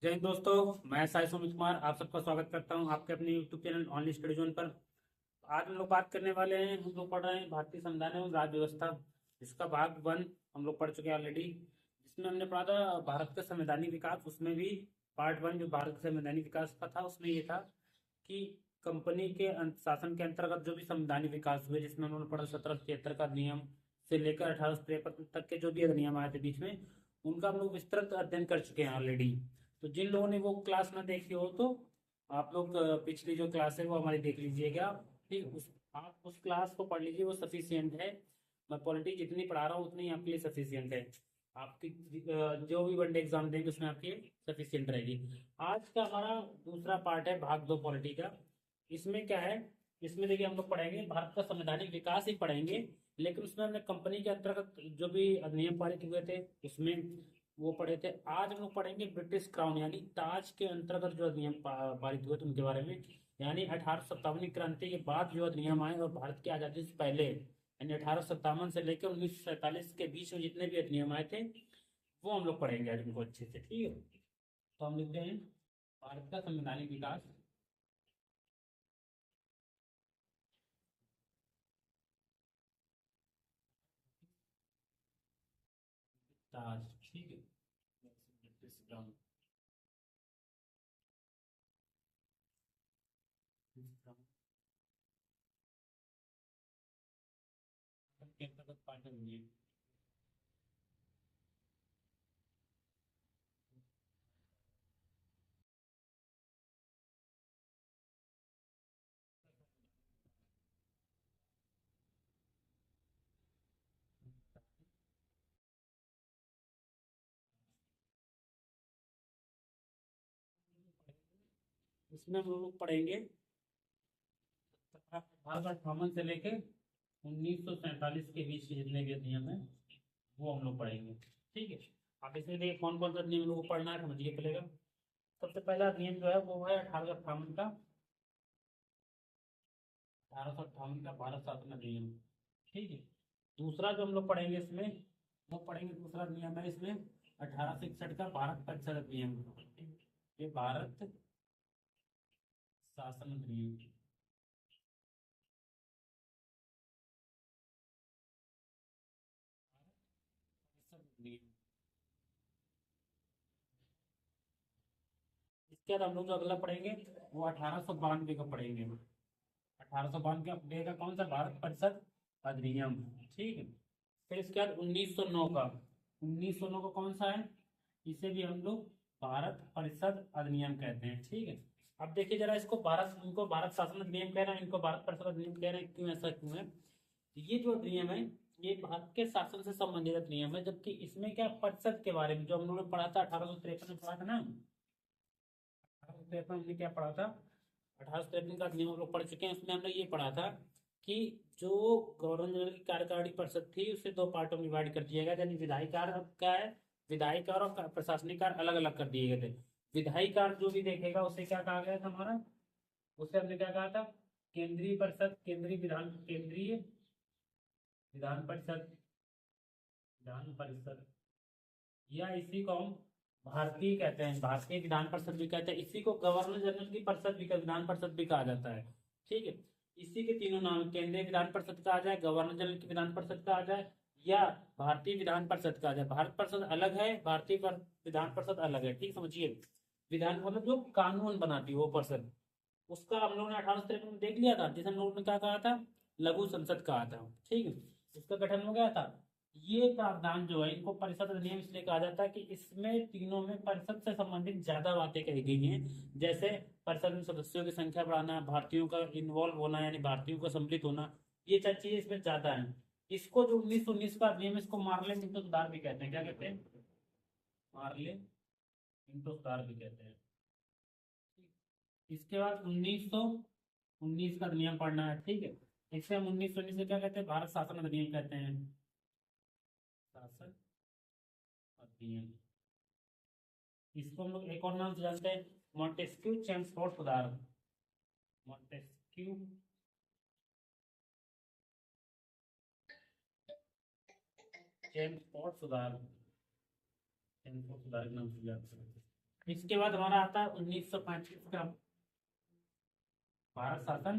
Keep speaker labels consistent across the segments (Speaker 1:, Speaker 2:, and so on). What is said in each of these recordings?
Speaker 1: जय हिंद दोस्तों, मैं साई सुमित कुमार आप सबका स्वागत करता हूं आपके अपने YouTube channel only study zone पर। आज हम लोग बात करने वाले हैं। हम लोग पढ़ रहे हैं भारतीय संविधान एवं राज्य व्यवस्था, जिसका भाग 1 हम लोग पढ़ चुके हैं ऑलरेडी। जिसमें हमने पढ़ा था भारत का संवैधानिक विकास। उसमें भी पार्ट 1 जो भारत का संवैधानिक विकास का था, उसमें ये था कि कंपनी के शासन के अंतर्गत जो भी संवैधानिक विकास हुए, जिसमें उन्होंने पढ़ा 1773 का अधिनियम से लेकर 1853 तक के जो भी अधिनियम आए थे बीच में, उनका हम लोग विस्तृत अध्ययन कर चुके हैं ऑलरेडी। तो जिन लोगों ने वो क्लास ना देखी हो तो आप लोग पिछली जो क्लास है वो हमारी देख लीजिएगा। ठीक, उस आप उस क्लास को पढ़ लीजिए, वो सफिशियंट है। मैं पॉलिटी जितनी पढ़ा रहा हूँ उतनी आपके लिए सफिशियंट है। आपकी जो भी वनडे एग्जाम देंगे उसमें आपकी सफिशियंट रहेगी। आज का हमारा दूसरा पार्ट है भाग 2 पॉलिटी का। इसमें क्या है, इसमें देखिए हम लोग पढ़ेंगे भारत का संवैधानिक विकास ही पढ़ेंगे, लेकिन उसमें हमने कंपनी के अंतर्गत जो भी अधिनियम पारित हुए थे उसमें वो पढ़े थे। आज हम लोग पढ़ेंगे ब्रिटिश क्राउन यानी ताज के अंतर्गत जो अधिनियम पारित हुए थे उनके बारे में। यानी 1857 क्रांति के बाद जो अधिनियम आए और भारत की आजादी से पहले, यानी 1857 से लेकर 1947 के बीच में जितने भी अधिनियम आए थे वो हम लोग पढ़ेंगे आज उनको अच्छे से। ठीक है, तो हम लिखते हैं भारत का संवैधानिक विकास ताज। ठीक है, ब्रिटिश क्राउन के अंतर्गत पार्ट है। इसमें हम लोग पढ़ेंगे 1858 से लेके 1947 के बीच के जितने भी अधिनियम है वो हम लोग पढ़ेंगे। ठीक है, आप इसमें देखिए कौन कौन सा अधिनियम हम लोग को पढ़ना है, समझिए पड़ेगा। सबसे पहला अधिनियम जो है वो है 1858 का भारत शासन अधिनियम। ठीक है, दूसरा जो हम लोग पढ़ेंगे इसमें, वो पढ़ेंगे दूसरा नियम है इसमें 1861 का भारत परिषद अधिनियम। ये भारत शासन अधिनियम। परिषद अधिनियम। इसके बाद हम लोग जो अगला पढ़ेंगे वो 1892 का पढ़ेंगे। 1892 का कौन सा, भारत परिषद अधिनियम। ठीक है, फिर इसके बाद 1909 का, 1909 का कौन सा है, इसे भी हम लोग भारत परिषद अधिनियम कहते हैं। ठीक है, अब देखिए जरा, इसको भारत, इनको भारत शासन अधिनियम कह रहे हैं, इनको भारत परिषद अधिनियम कह रहे हैं, क्यों ऐसा क्यों है। ये जो अधिनियम है ये भारत के शासन से संबंधित अधिनियम है, जबकि इसमें क्या परिषद के बारे में जो हम लोगों ने पढ़ा था 1853 में पढ़ा था ना। 1853 हमने क्या पढ़ा था, 1853 का अधिनियम हम लोग पढ़ चुके हैं। उसमें हमने ये पढ़ा था कि जो गवर्नर जनरल की कार्यकारिणी परिषद थी उसे दो पार्टों में डिवाइड कर दिया गया, यानी विधायी कार्य क्या है, विधायी कार्य और प्रशासनिक कार्य अलग अलग कर दिए गए थे। विधायी कार्य जो भी देखेगा उसे क्या कहा गया था हमारा, उसे हमने क्या कहा था, केंद्रीय परिषद, केंद्रीय विधान परिषद, विधान परिषद, या इसी को हम भारतीय कहते हैं, भारतीय विधान परिषद भी कहते हैं। इसी को गवर्नर जनरल की परिषद भी, विधान परिषद भी कहा जाता है। ठीक है, इसी के तीनों नाम, केंद्रीय विधान परिषद कहा जाए, गवर्नर जनरल की विधान परिषद कहा जाए, या भारतीय विधान परिषद कहा जाए। भारत परिषद अलग है, विधान परिषद अलग है। ठीक समझिए, विधान मतलब जो कानून बनाती है वो परिषद, उसका हम लोगों ने 1853 में देख लिया था, जिसे हम लोगों ने क्या कहा था, लघु संसद कहा था। ठीक है, इसका गठन हो गया था। ये प्रावधान जो है, इनको परिषद अधिनियम इसलिए कहा जाता है कि इसमें तीनों में परिषद से संबंधित ज्यादा बातें कही गई हैं। जैसे परिषद में सदस्यों की संख्या बढ़ाना, भारतीयों का इन्वॉल्व होना यानी भारतीयों का सम्मिलित होना, ये चार चीजें इसमें ज्यादा है। इसको जो 1919 का अधिनियम, इसको मार्ले मिंटो सुधार भी कहते हैं। क्या कहते हैं, मार्ले मिंटो सुधार भी कहते हैं। इसके बाद 1919 का अधिनियम पढ़ना है। ठीक है, इसे हम 1919 से क्या कहते हैं, भारत शासन अधिनियम कहते हैं, शासन अधिनियम। इसको हम लोग एक और नाम से जानते हैं, मॉन्टेस्क्यू चेम्सफोर्ड सुधार। मॉन्टेस्क्यू चेम्सफोर्ड सुधार, चेम्सफोर्ड सुधार के नाम से जानते हैं। इसके बाद हमारा आता है 1935 का भारत शासन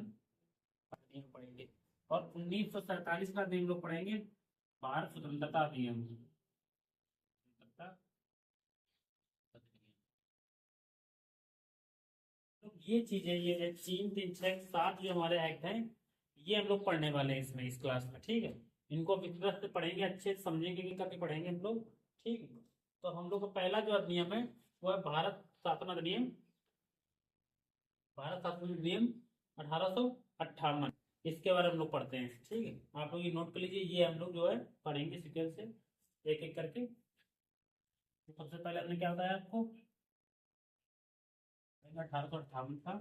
Speaker 1: अधिनियम पढ़ेंगे, और 1947 का भी हम लोग पढ़ेंगे भारत स्वतंत्रता अधिनियम। स्वतंत्रता अधिनियम। तो ये चीजें, ये 3, 3, 6, 7 जो हमारे एक्ट हैं, ये हम लोग पढ़ने वाले हैं इसमें, इस क्लास में, ठीक है। इनको विस्तृत से पढ़ेंगे, अच्छे से समझेंगे कि करके पढ़ेंगे हम लोग, ठीक है। तो हम लोग का पहला जो अधिनियम है वो है भारत शासन अधिनियम, भारत शासन अधिनियम 1858। इसके बारे में हम लोग पढ़ते हैं, ठीक है। आप लोग ये नोट कर लीजिए, ये हम लोग जो है पढ़ेंगे सीक्वेंस से एक एक करके। तो सबसे पहले हमने क्या बताया आपको, 1858 का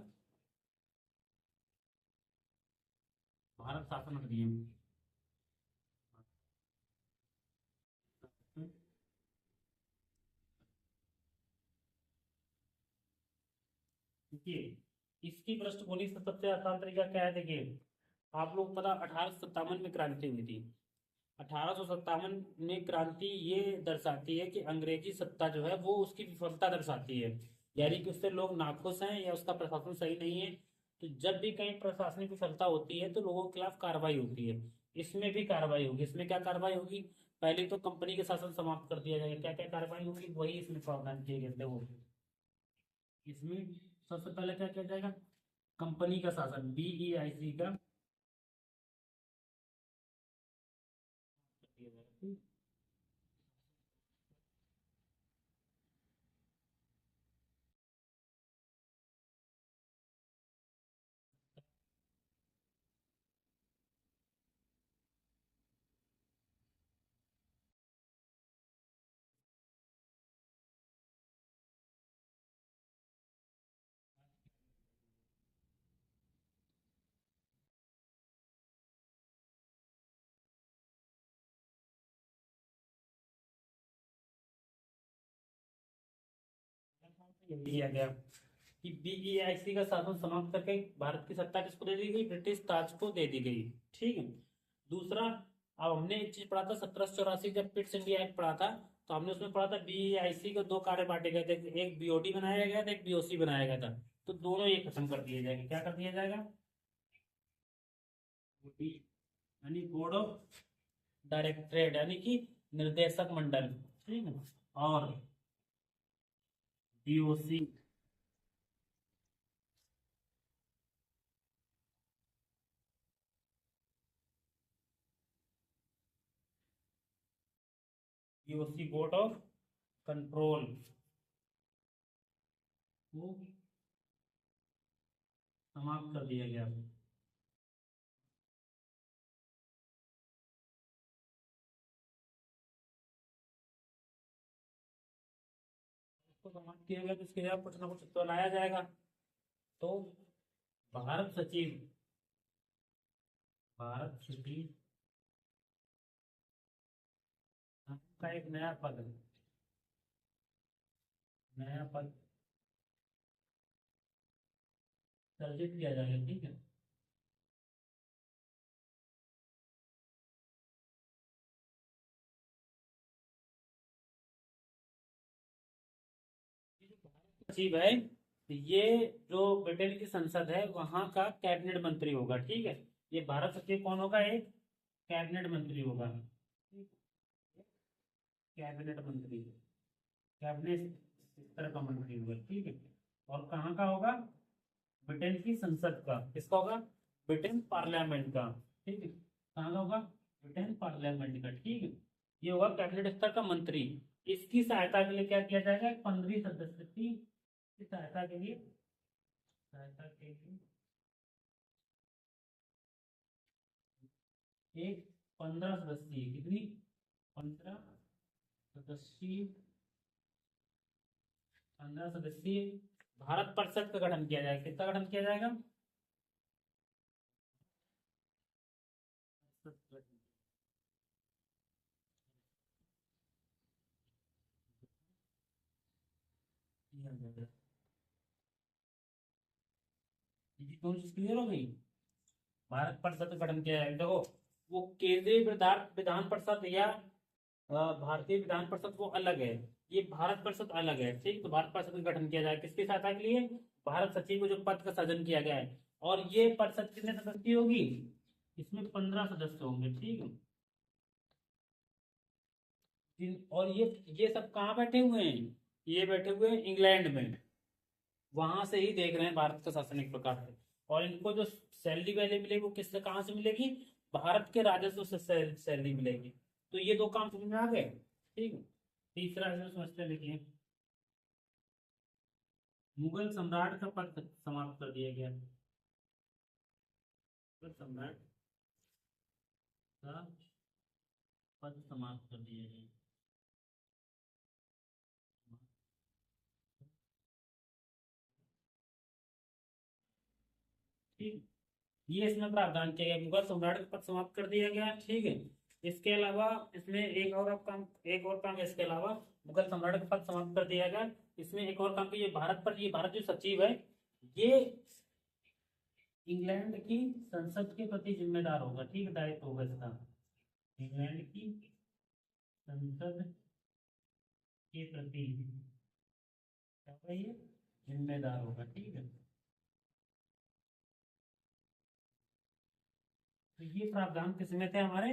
Speaker 1: भारत शासन अधिनियम। देखिए इसकी पृष्ठभूमि से सबसे आसान तरीका क्या है, देखिए आप लोग पता 1857 में क्रांति हुई थी। 1857 में क्रांति ये दर्शाती है कि अंग्रेजी सत्ता जो है वो उसकी विफलता दर्शाती है, यानी कि उससे लोग नाखुश हैं या उसका प्रशासन सही नहीं है। तो जब भी कहीं प्रशासनिक विफलता होती है तो लोगों के खिलाफ कार्रवाई होती है। इसमें भी कार्रवाई होगी। इसमें क्या कार्रवाई होगी, पहले तो कंपनी के शासन समाप्त कर दिया जाएगा। क्या क्या कार्रवाई होगी वही इसमें प्रावधान किए गए थे वो। इसमें सबसे पहले क्या किया जाएगा, कंपनी का शासन, BEIC का किया जाएगा। ये दिया गया कि BEIC का शासन समाप्त करके भारत की सत्ता किसको दे दी गई, ब्रिटिश ताज को दे दी गई, ठीक है। दूसरा, अब हमने एक चीज पढ़ा था 1784 जब पिट्स इंडिया एक्ट पढ़ा था, तो हमने उसमें पढ़ा था BEIC को दो कार्य बांटे गए थे, एक BOD बनाया गया था, एक BOC बनाया गया था। तो दोनों ये खत्म कर दिए जाएंगे। क्या कर दिया जाएगा, BOD यानी बोर्ड ऑफ डायरेक्टरेट यानी कि निर्देशक मंडल, ठीक है, और BOC बोर्ड ऑफ कंट्रोल को समाप्त कर दिया गया। इसको समाप्त किया गया तो इसके लिए कुछ ना कुछ तो लाया जाएगा। तो भारत सचिव, भारत सचिव का एक नया पद है, नया पद सर्जित किया जाएगा, ठीक है। ये जो भारत सचिव है, ये जो ब्रिटेन की संसद है वहां का कैबिनेट मंत्री होगा, ठीक है। ये भारत सचिव कौन होगा, एक कैबिनेट मंत्री होगा, कैबिनेट मंत्री, कैबिनेट स्तर का मंत्री होगा, ठीक है। और कहाँ का होगा, ब्रिटेन की संसद का, किसका होगा, ब्रिटेन पार्लियामेंट का, ठीक है। कहाँ का होगा, ब्रिटेन पार्लियामेंट का, ठीक है। ये होगा कैबिनेट स्तर का मंत्री। इसकी सहायता के लिए क्या किया जाएगा, 15 सदस्य की सहायता के लिए, सहायता के लिए एक 15 सदस्यीय, कितनी, 15 सदस्यीय, 15 सदस्यीय भारत परिषद का गठन किया जाएगा। किसका गठन किया जाएगा, ये दोनों चीज क्लियर हो गई। भारत परिषद का गठन किया जाएगा। देखो वो केंद्रीय विधान विधान परिषद या भारतीय विधान परिषद वो अलग है। ये भारत परिषद अलग है, ठीक। तो भारत परिषद का गठन किया जाए किसकी सहायता के लिए? भारत सचिव को जो पद का सृजन किया गया है। और ये परिषद कितने सदस्य की होगी? इसमें 15 सदस्य होंगे, ठीक है। और ये सब कहाँ बैठे हुए हैं? ये बैठे हुए हैं इंग्लैंड में। वहां से ही देख रहे हैं भारत का शासन एक प्रकार से। और इनको जो सैलरी वैली मिलेगी वो किससे कहाँ से मिलेगी? भारत के राजस्व से सैलरी मिलेगी। तो ये दो काम समझ में आ गए, ठीक है। तीसरा इसमें समझते लिखिए, मुगल सम्राट का पद समाप्त कर दिया गया। मुगल सम्राट का पद समाप्त कर दिया गया। ठीक, ये इसमें प्रावधान किया गया, मुगल सम्राट का पद समाप्त कर दिया गया, ठीक है। इसके अलावा इसमें एक और काम इसके अलावा मुगल सम्राट का पद समाप्त कर दिया गया। इसमें एक और काम की, ये भारत जो सचिव है, ये इंग्लैंड की संसद के प्रति जिम्मेदार होगा, ठीक है, दायित्व होगा इसका। इंग्लैंड की संसद के प्रति क्या होगा? ये जिम्मेदार होगा, ठीक है। तो ये प्रावधान किसमें थे हमारे?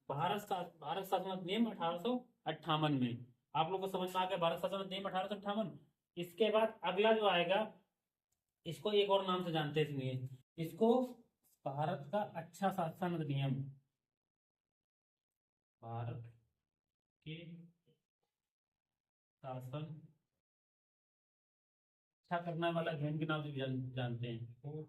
Speaker 1: भारत शासन अधिनियम 1858 में। आप लोग को समझ में आ गया भारत शासन अधिनियम 1858। इसके बाद अगला जो आएगा, इसको एक और नाम से जानते हैं, इसलिए इसको भारत का अच्छा शासन अधिनियम, भारत के शासन अच्छा करने वाला अधिनियम के नाम से भी जानते हैं। तो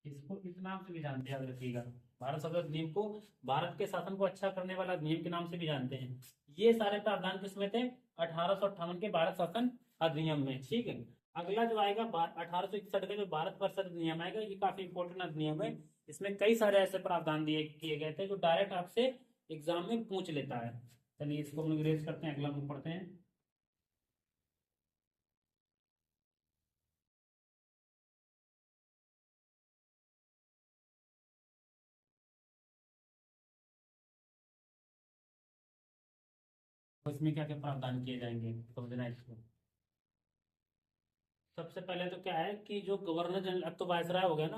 Speaker 1: इसको इस नाम से भी जानते हैं, याद रखिएगा। भारत शासन अधिनियम को भारत के शासन को अच्छा करने वाला अधिनियम के नाम से भी जानते हैं। ये सारे प्रावधान किसमें थे? 1858 के भारत शासन अधिनियम में, ठीक है। अगला जो आएगा 1861 का जो भारत परिषद अधिनियम आएगा, ये काफी इंपॉर्टेंट अधिनियम है। इसमें कई सारे ऐसे प्रावधान दिए किए गए थे जो डायरेक्ट आपसे एग्जाम में पूछ लेता है। चलिए इसको हम लोग रेज करते हैं, अगला हम लोग पढ़ते हैं। तो इसमें क्या क्या प्रावधान किए जाएंगे समझना है इसको। सबसे पहले तो क्या है कि जो गवर्नर जनरल, अब तो वायसराय हो गया ना।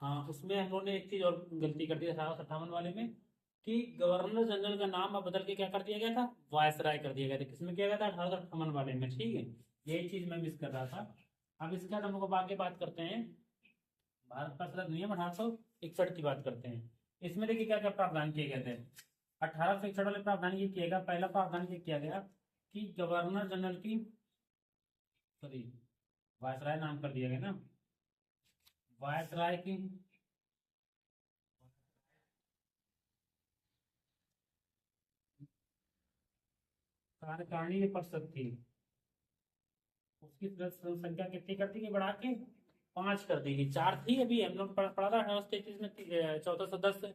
Speaker 1: हाँ, उसमें हम लोगों ने एक चीज और गलती कर दी 1858 वाले में, कि गवर्नर जनरल का नाम अब बदल के क्या कर दिया गया था? वायसराय कर दिया गया था। किसमें किया गया था? 1858 वाले में, ठीक है। यही चीज मैं मिस कर रहा था। अब इसके बाद हम लोग आगे बात करते हैं, भारत का संविधान नियम 1861 की बात करते हैं। इसमें देखिए क्या क्या प्रावधान किए गए थे। 1861 वाले प्रावधान ये किया गया, पहला प्रावधान ये किया गया कि गवर्नर जनरल की, सॉरी, वायसराय नाम कर दिया गया ना, वायसराय की कार्यकारिणी परिषद थी, उसकी सदस्य संख्या कितनी कर दी गई? बढ़ा के 5 कर दी गई। 4 थी, अभी हम लोग पढ़ा था 1833 में 14 सदस्य,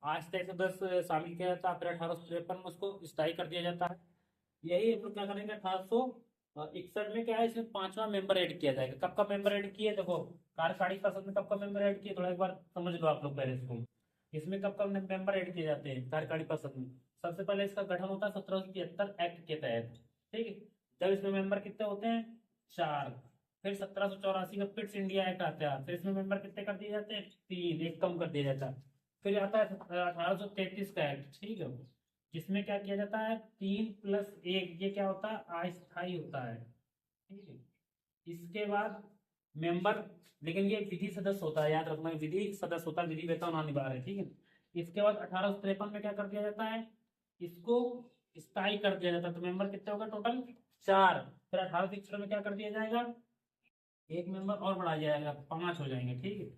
Speaker 1: आज तक सदस्य शामिल किया जाता है, फिर 1853 में उसको स्थायी कर दिया जाता है। यही हम लोग क्या करेंगे 1861 में, क्या है, इसमें 5वां मेंबर ऐड किया जाएगा। कब का मेंबर ऐड किया? देखो, कार्यकारिणी परिषद में कब का मेंबर ऐड किया, थोड़ा एक बार समझ लो आप लोग पहले इसको। इसमें कब कब मेंबर ऐड किए जाते हैं कार्यकारिणी परिषद में? सबसे पहले इसका गठन होता है 1773 एक्ट के तहत, ठीक है। जब इसमें मेंबर कितने होते हैं? 4। फिर 1784 का पिट्स इंडिया एक्ट आता है, फिर इसमें मेंबर कितने कर दिए जाते हैं? 3, एक कम कर दिया जाता है। फिर आता है 1833 का एक्ट, ठीक है, जिसमें क्या किया जाता है? 3+1, ये क्या होता है? अस्थायी होता है, ठीक है। इसके बाद मेंबर, लेकिन ये विधि सदस्य होता है, याद रखना, विधि सदस्य होता है, विधि वेतन अनिवार्य है, ठीक है। इसके बाद 1853 में क्या कर दिया जाता है? इसको स्थायी कर दिया जाता है। तो मेंबर कितने हो गए टोटल? 4। फिर 1861 में क्या कर दिया जाएगा? एक मेंबर और बढ़ा जाएगा, 5 हो जाएंगे, ठीक है।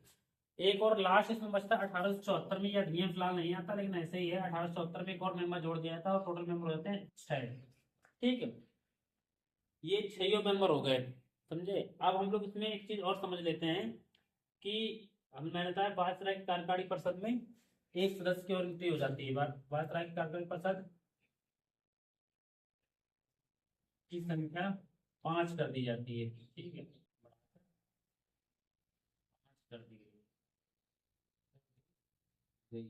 Speaker 1: एक और लास्ट इसमें बचता है 1874 में, यह अधिनियम फिलहाल नहीं आता लेकिन ऐसे ही है। 1874 में एक और मेंबर जोड़ दिया जाता है और टोटल मेंबर हो जाते हैं 6, ठीक है। ये 6 मेंबर हो गए, समझे। अब हम लोग इसमें एक चीज और समझ लेते हैं कि हम, मैंने बताया वायसराय की कार्यकारिणी परिषद में एक सदस्य की और गिनती हो जाती है। वायसराय की कार्यकारिणी परिषद की संख्या 5 कर दी जाती है, ठीक है, 5 कर दी गई।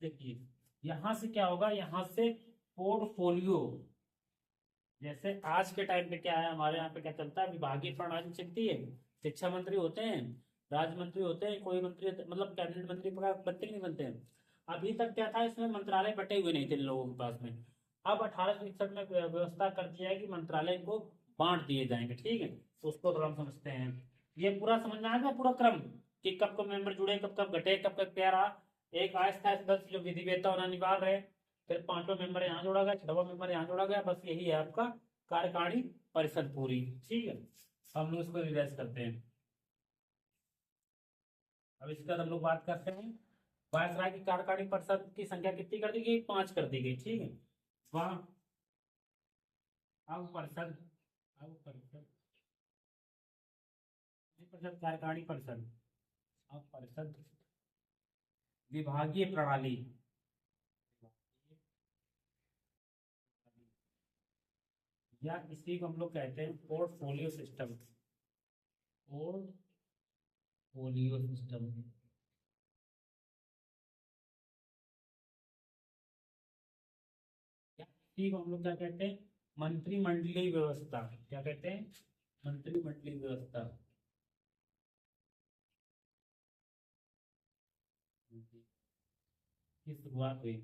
Speaker 1: देखिए यहाँ से क्या होगा, यहाँ से पोर्टफोलियो, जैसे आज के टाइम पे क्या है, हमारे यहाँ पे क्या चलता है, विभागीय प्रणाली चलती है, शिक्षा मंत्री होते हैं, राज्य मंत्री होते हैं, कोई मंत्री मतलब कैबिनेट मंत्री बनते नहीं बनते हैं। अभी तक क्या था, इसमें मंत्रालय बटे हुए नहीं थे लोगों के पास में। अब 1861 में व्यवस्था कर दिया है कि मंत्रालय को बांट दिए जाएंगे, ठीक है। तो उसको थोड़ा हम समझते हैं। ये पूरा समझ में आ गया, पूरा क्रम, कि कब कब मेंबर जुड़े, कब कब घटे, कब कब क्या रहा। एक अस्थायी सदस्य जो विधि वेता होना अनिवार्य है, फिर 5वां मेंबर यहाँ जोड़ा गया, 6वां मेंबर यहाँ जोड़ा गया, बस यही है आपका कार्यकारिणी परिषद पूरी, ठीक है। हम लोग इसको रिवाइज करते हैं। अब इसके बाद हम लोग बात करते हैं, वायसराय की कार्यकारिणी परिषद की संख्या कितनी कर दी गई, 5 कर दी गई, ठीक है। वहां अब परिषद, अब परिषद, परिषद कार्यकारिणी परिषद, अब परिषद विभागीय प्रणाली, या इसी को हम लोग कहते हैं पोर्टफोलियो सिस्टम, पोर्टफोलियो सिस्टम, या इसी को हम लोग क्या कहते हैं, मंत्रिमंडलीय व्यवस्था, क्या कहते हैं, मंत्रिमंडलीय व्यवस्था की शुरुआत हुई।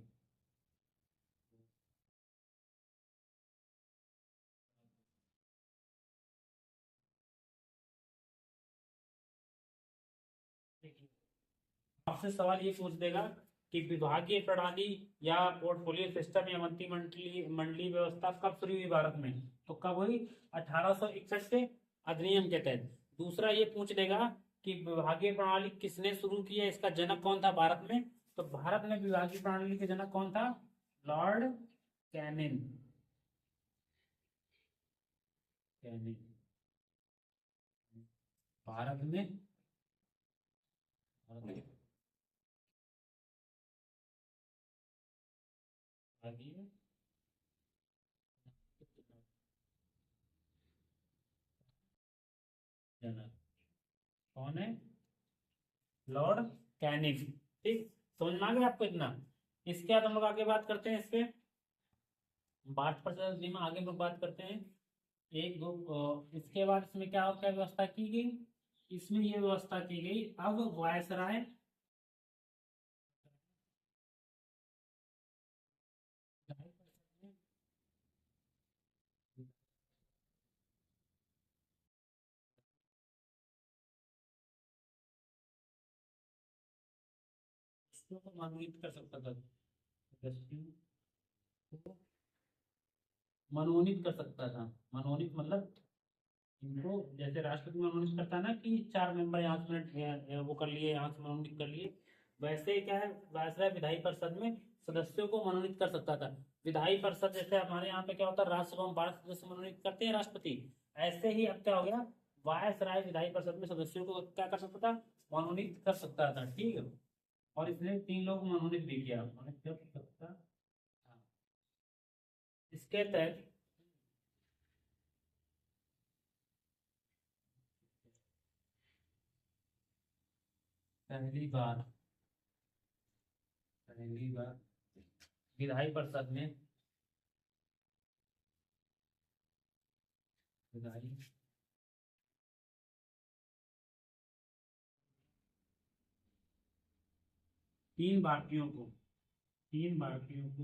Speaker 1: आपसे सवाल ये पूछ देगा कि विभागीय प्रणाली या पोर्टफोलियो सिस्टम या मंत्रिमंडलीय मंडलीय व्यवस्था कब शुरू हुई भारत में, तो कब हुई, 1861 के अधिनियम के तहत। दूसरा ये पूछ लेगा कि विभागीय प्रणाली किसने शुरू की है, इसका जनक कौन था भारत में, तो भारत में विभागीय प्रणाली के जनक कौन था, लॉर्ड कैनिंग, कैनिंग, भारत में, भारत में विभागीय जनक कौन है, लॉर्ड कैनिंग, ठीक। समझ में आ गया आपको इतना। इसके बाद हम लोग आगे बात करते हैं इस पे, 12% में आगे हम लोग बात करते हैं। एक दो इसके बाद इसमें क्या क्या व्यवस्था की गई, इसमें ये व्यवस्था की गई, अब वायसराय, को मनोनीत कर सकता था, सदस्यों को मनोनीत कर सकता था। मनोनीत मतलब इनको, जैसे राष्ट्रपति मनोनीत करता है ना कि 4 मेंबर यहाँ से वो कर लिए, यहाँ से मनोनीत कर लिए, वैसे ही क्या है, वायसराय विधायी परिषद में सदस्यों को मनोनीत कर सकता था। विधायी परिषद जैसे हमारे यहाँ पे क्या होता है, राज्यसभा में 12 सदस्य मनोनीत करते हैं राष्ट्रपति, ऐसे ही अब क्या हो गया, वायसराय विधायी परिषद में सदस्यों को क्या कर सकता था, मनोनीत कर सकता था, ठीक है। और इसने 3 लोग मनोनीत भी किया, मनोनीत कर सकता था। इसके तहत पहली बार, पहली बार विधायी परिषद में, विधायी 3 भारतीयों को, 3 भारतीयों को,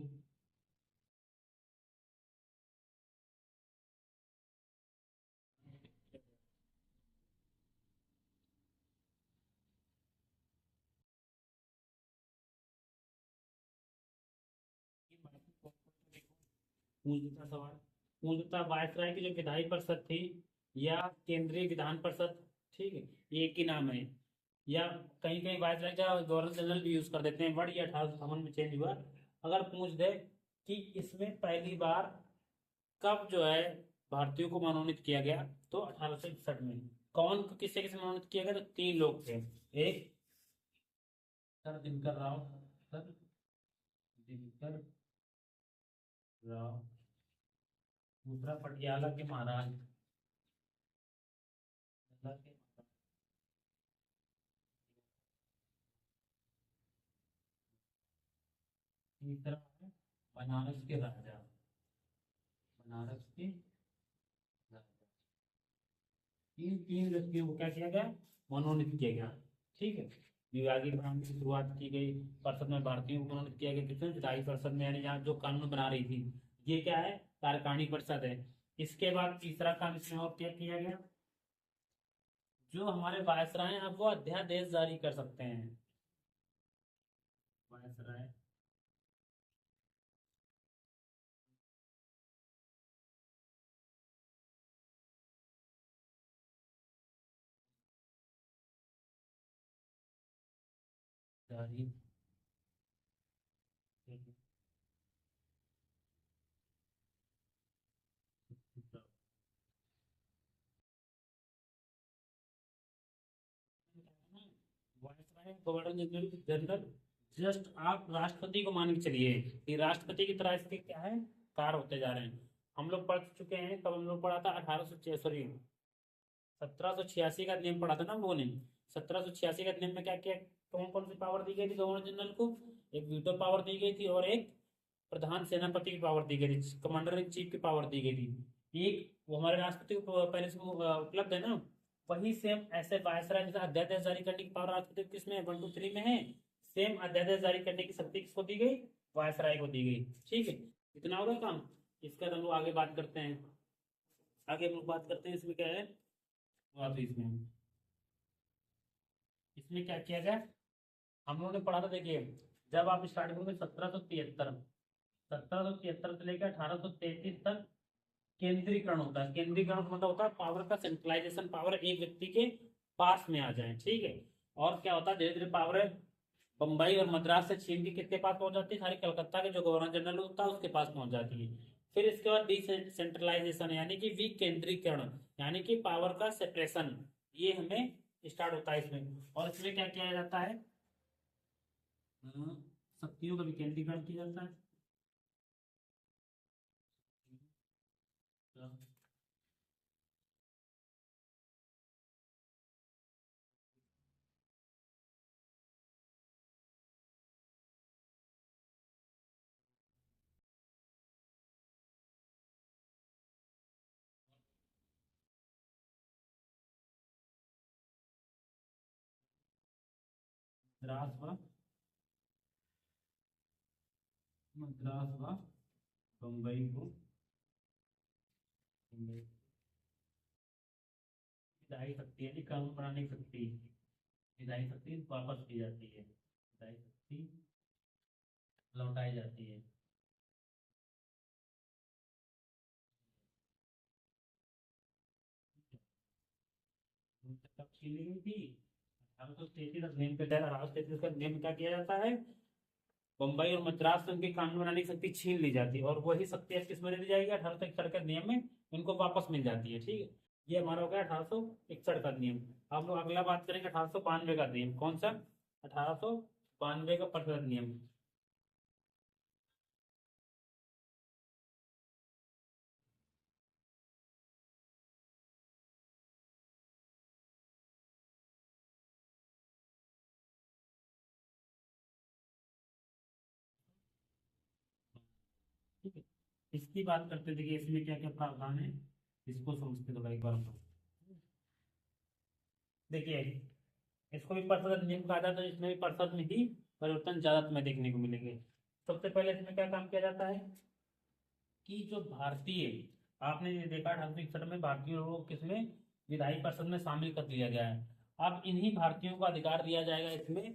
Speaker 1: मूलतः सवाल, मूलतः वायसराय की जो विधायी परिषद थी या केंद्रीय विधान परिषद, ठीक है, ये एक ही नाम है। या कहीं कहीं वायसराय का गवर्नर जनरल भी यूज कर देते हैं वर्ड, ये 1857 में चेंज हुआ। अगर पूछ दे कि इसमें पहली बार कब जो है भारतीयों को मनोनीत किया गया, तो 1861 में। कौन किससे किसे मनोनीत किया गया, तो 3 लोग थे। एक सर दिनकर राव, सर दिनकर राव, दूसरा पटियाला के महाराज, तीसरा है बनारस के राजा, बनारस के राजा। तीन तीन व्यक्तियों को क्या किया गया, मनोनीत किया गया। ठीक है, विभागीय प्रणाली की शुरुआत की गई, परिषद में भारतीयों को मनोनीत किया गया, किसने, विधायी परिषद में, यानी यहाँ जो कानून बना रही थी, ये क्या है, कार्यकारिणी परिषद है। इसके बाद तीसरा काम इसमें और क्या किया गया, जो हमारे वायसराय हैं अब वो अध्यादेश जारी कर सकते हैं। वायसराय जारी, वायसराय गवर्नर जनरल, जस्ट आप राष्ट्रपति को मान के चलिए कि राष्ट्रपति की तरह इसके क्या है, कार्य होते जा रहे हैं। हम लोग पढ़ चुके हैं, कब हम लोग पढ़ा था, 1800 1786 का नियम पढ़ा था ना हम लोगों ने। 1786 का नियम में क्या क्या, कौन कौन सी पावर दी गई थी गवर्नर जनरल को, एक वीटो पावर दी गई थी और एक प्रधान सेनापति की पावर दी गई थी, कमांडर इन चीफ की पावर दी गई थी। एक वो हमारे राष्ट्रपति को पहले से उपलब्ध है ना, वही सेम ऐसे वायसराय जैसे अध्यादेश जारी करने की पावर राष्ट्रपति को किसमें 1 2 3 में है, सेम अध्यादेश जारी करने की शक्ति किसको दी गई, वायसराय को दी गई। ठीक है, इतना होगा काम। इसका हम लोग आगे बात करते हैं, आगे हम लोग बात करते हैं इसमें क्या है, बात इसमें, इसमें क्या किया जाए, हम लोगों ने पढ़ा था, देखिए जब आप स्टार्ट करोगे 1773 से लेकर 1833 तक केंद्रीकरण होता है। केंद्रीकरण का मतलब होता है पावर का सेंट्रलाइजेशन, पावर एक व्यक्ति के पास में आ जाए। ठीक है, और क्या होता है, धीरे धीरे पावर बम्बई और मद्रास से छीन के किसके पास पहुंच जाती है, सारी कलकत्ता के जो गवर्नर जनरल होता है उसके पास पहुंच जाती है। फिर इसके बाद डिसेंट्रलाइजेशन यानी कि विकेंद्रीकरण, यानी कि पावर का सेपरेशन, ये हमें स्टार्ट होता है इसमें। और इसमें क्या किया जाता है, शक्तियों का विकेंद्रीकरण किया जाता है। मद्रास व मद्रास व बम्बई को विधायी शक्ति यानी कानून बनाने की शक्ति, विधायी शक्ति वापस की जाती है, विधायी शक्ति लौटाई जाती है। कब छीनी गई थी, 1833 अधिनियम के तहत 1833 का नियम क्या किया जाता है, बम्बई और मद्रास से उनकी कानून बनाने की शक्ति छीन ली जाती है और वही शक्ति अब किस में दे दी जाएगी, 1861 के नियम में उनको वापस मिल जाती है। ठीक है, ये हमारा हो गया 1861 का नियम। अब लोग अगला बात करेंगे 1892 का नियम, कौन सा, 1892 का परिषद नियम। ठीक है, इसकी बात करते थे कि इसमें क्या क्या प्रावधान है, इसको समझते थोड़ा एक बार हम लोग। देखिए इसको भी परिषद नियम कहा जाता है, इसमें भी परिषद में ही परिवर्तन ज्यादा तुम्हें देखने को मिलेंगे। सबसे पहले इसमें क्या काम किया जाता है कि जो भारतीय, आपने ये देखा 1861 में भारतीय लोगों को किसमें, विधायी परिषद में शामिल कर लिया गया है। अब इन्हीं भारतीयों को अधिकार दिया जाएगा इसमें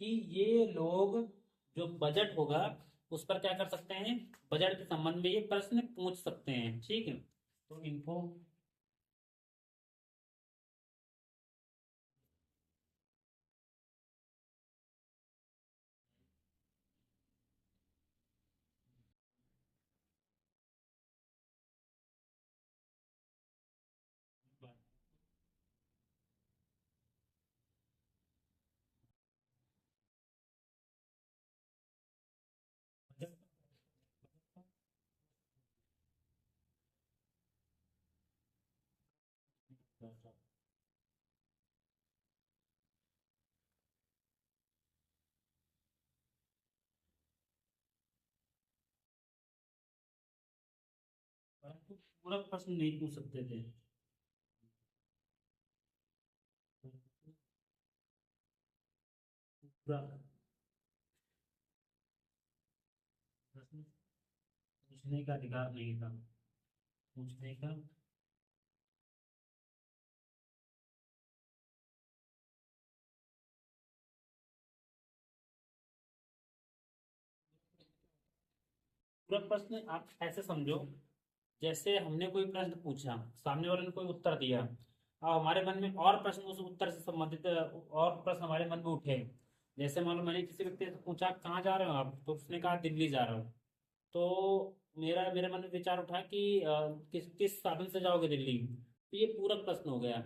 Speaker 1: कि ये लोग जो बजट होगा उस पर क्या कर सकते हैं, बजट के संबंध में ये प्रश्न पूछ सकते हैं। ठीक है, तो इनको बजट तो पूरक प्रश्न नहीं पूछ सकते थे। पूरा प्रश्न पूछने का अधिकार नहीं था, पूछने का पूरा प्रश्न आप ऐसे समझो, जैसे हमने कोई प्रश्न पूछा, सामने वाले ने कोई उत्तर दिया, और हमारे मन में और प्रश्न उस उत्तर से संबंधित और प्रश्न हमारे मन में उठे। जैसे मान लो मैंने किसी व्यक्ति से पूछा कहाँ जा रहे हो आप, तो उसने कहा दिल्ली जा रहा हूँ। तो मेरे मन में विचार उठा कि किस किस साधन से जाओगे दिल्ली, तो ये पूरक प्रश्न हो गया।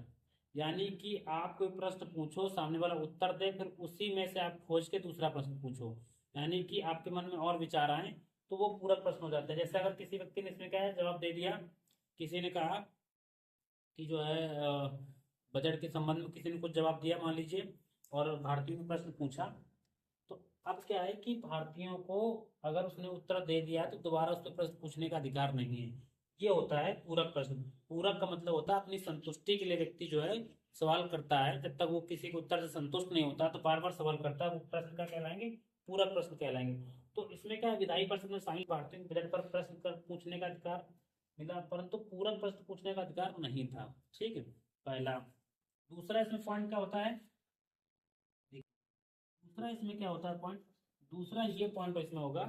Speaker 1: यानी कि आप कोई प्रश्न पूछो, सामने वाला उत्तर दे, फिर उसी में से आप खोज के दूसरा प्रश्न पूछो, यानी कि आपके मन में और विचार आए, तो वो पूरक प्रश्न हो जाता है। जैसे अगर किसी व्यक्ति ने इसमें क्या है जवाब दे दिया, किसी ने कहा कि जो है बजट के संबंध में किसी ने कुछ जवाब दिया मान लीजिए, और भारतीयों ने प्रश्न पूछा, तो अब क्या है कि भारतीयों को अगर उसने उत्तर दे दिया है तो दोबारा उस पर प्रश्न पूछने का अधिकार नहीं है। ये होता है पूरक प्रश्न। पूरक का मतलब होता है अपनी संतुष्टि के लिए व्यक्ति जो है सवाल करता है, जब तक वो किसी के उत्तर से संतुष्ट नहीं होता तो बार बार सवाल करता है, वो प्रश्न क्या कहलाएंगे, पूरक प्रश्न कहलाएंगे। तो इसमें क्या है, विधायी परिषद में शामिल भारतीयों को बजट पर प्रश्न पूछने का अधिकार मिला, परंतु पूरक प्रश्न पूछने का अधिकार नहीं था। ठीक है, पहला। दूसरा इसमें पॉइंट क्या होता है, दूसरा इसमें क्या होता है पॉइंट, दूसरा ये पॉइंट इसमें होगा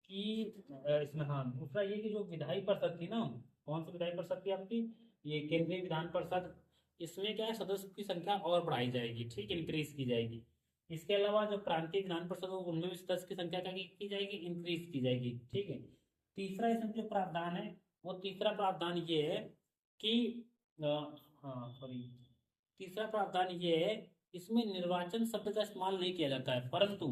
Speaker 1: कि इसमें हाँ दूसरा ये कि जो विधायी परिषद थी ना, कौन सी विधायी परिषद थी आपकी, ये केंद्रीय विधान परिषद, इसमें क्या है सदस्य की संख्या और बढ़ाई जाएगी, ठीक, इंक्रीज की जाएगी। इसके अलावा जो प्रांतीय विधान परिषद हो उनमें भी सदस्य की संख्या क्या की जाएगी, इंक्रीज की जाएगी। ठीक है, तीसरा इसमें जो प्रावधान है, वो तीसरा प्रावधान ये है कि अ, हाँ सॉरी, तीसरा प्रावधान ये है, इसमें निर्वाचन शब्द का इस्तेमाल नहीं किया जाता है, परंतु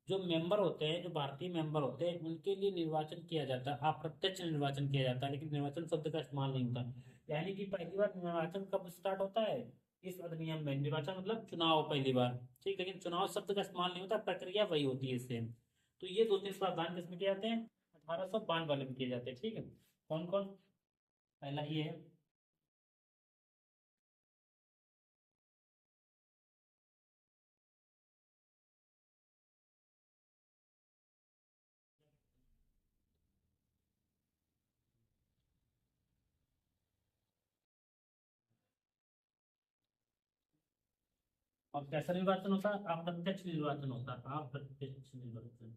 Speaker 1: जो मेंबर होते हैं, जो भारतीय मेंबर होते हैं, उनके लिए निर्वाचन किया जाता है, अप्रत्यक्ष निर्वाचन किया जाता है, लेकिन निर्वाचन शब्द का इस्तेमाल नहीं होता। यानी कि पहली बार निर्वाचन कब स्टार्ट होता है, इस अधिनियम में। निर्वाचन मतलब चुनाव पहली बार, ठीक, लेकिन चुनाव शब्द का इस्तेमाल नहीं होता, प्रक्रिया वही होती है सेम। तो ये दो तीन प्रावधान किसमें किए जाते हैं, 1852 वाले में किए जाते हैं। ठीक है, कौन कौन, पहला ये है, और कैसा निर्वाचन होता है, अप्रत्यक्ष निर्वाचन होता है, अप्रत्यक्ष निर्वाचन।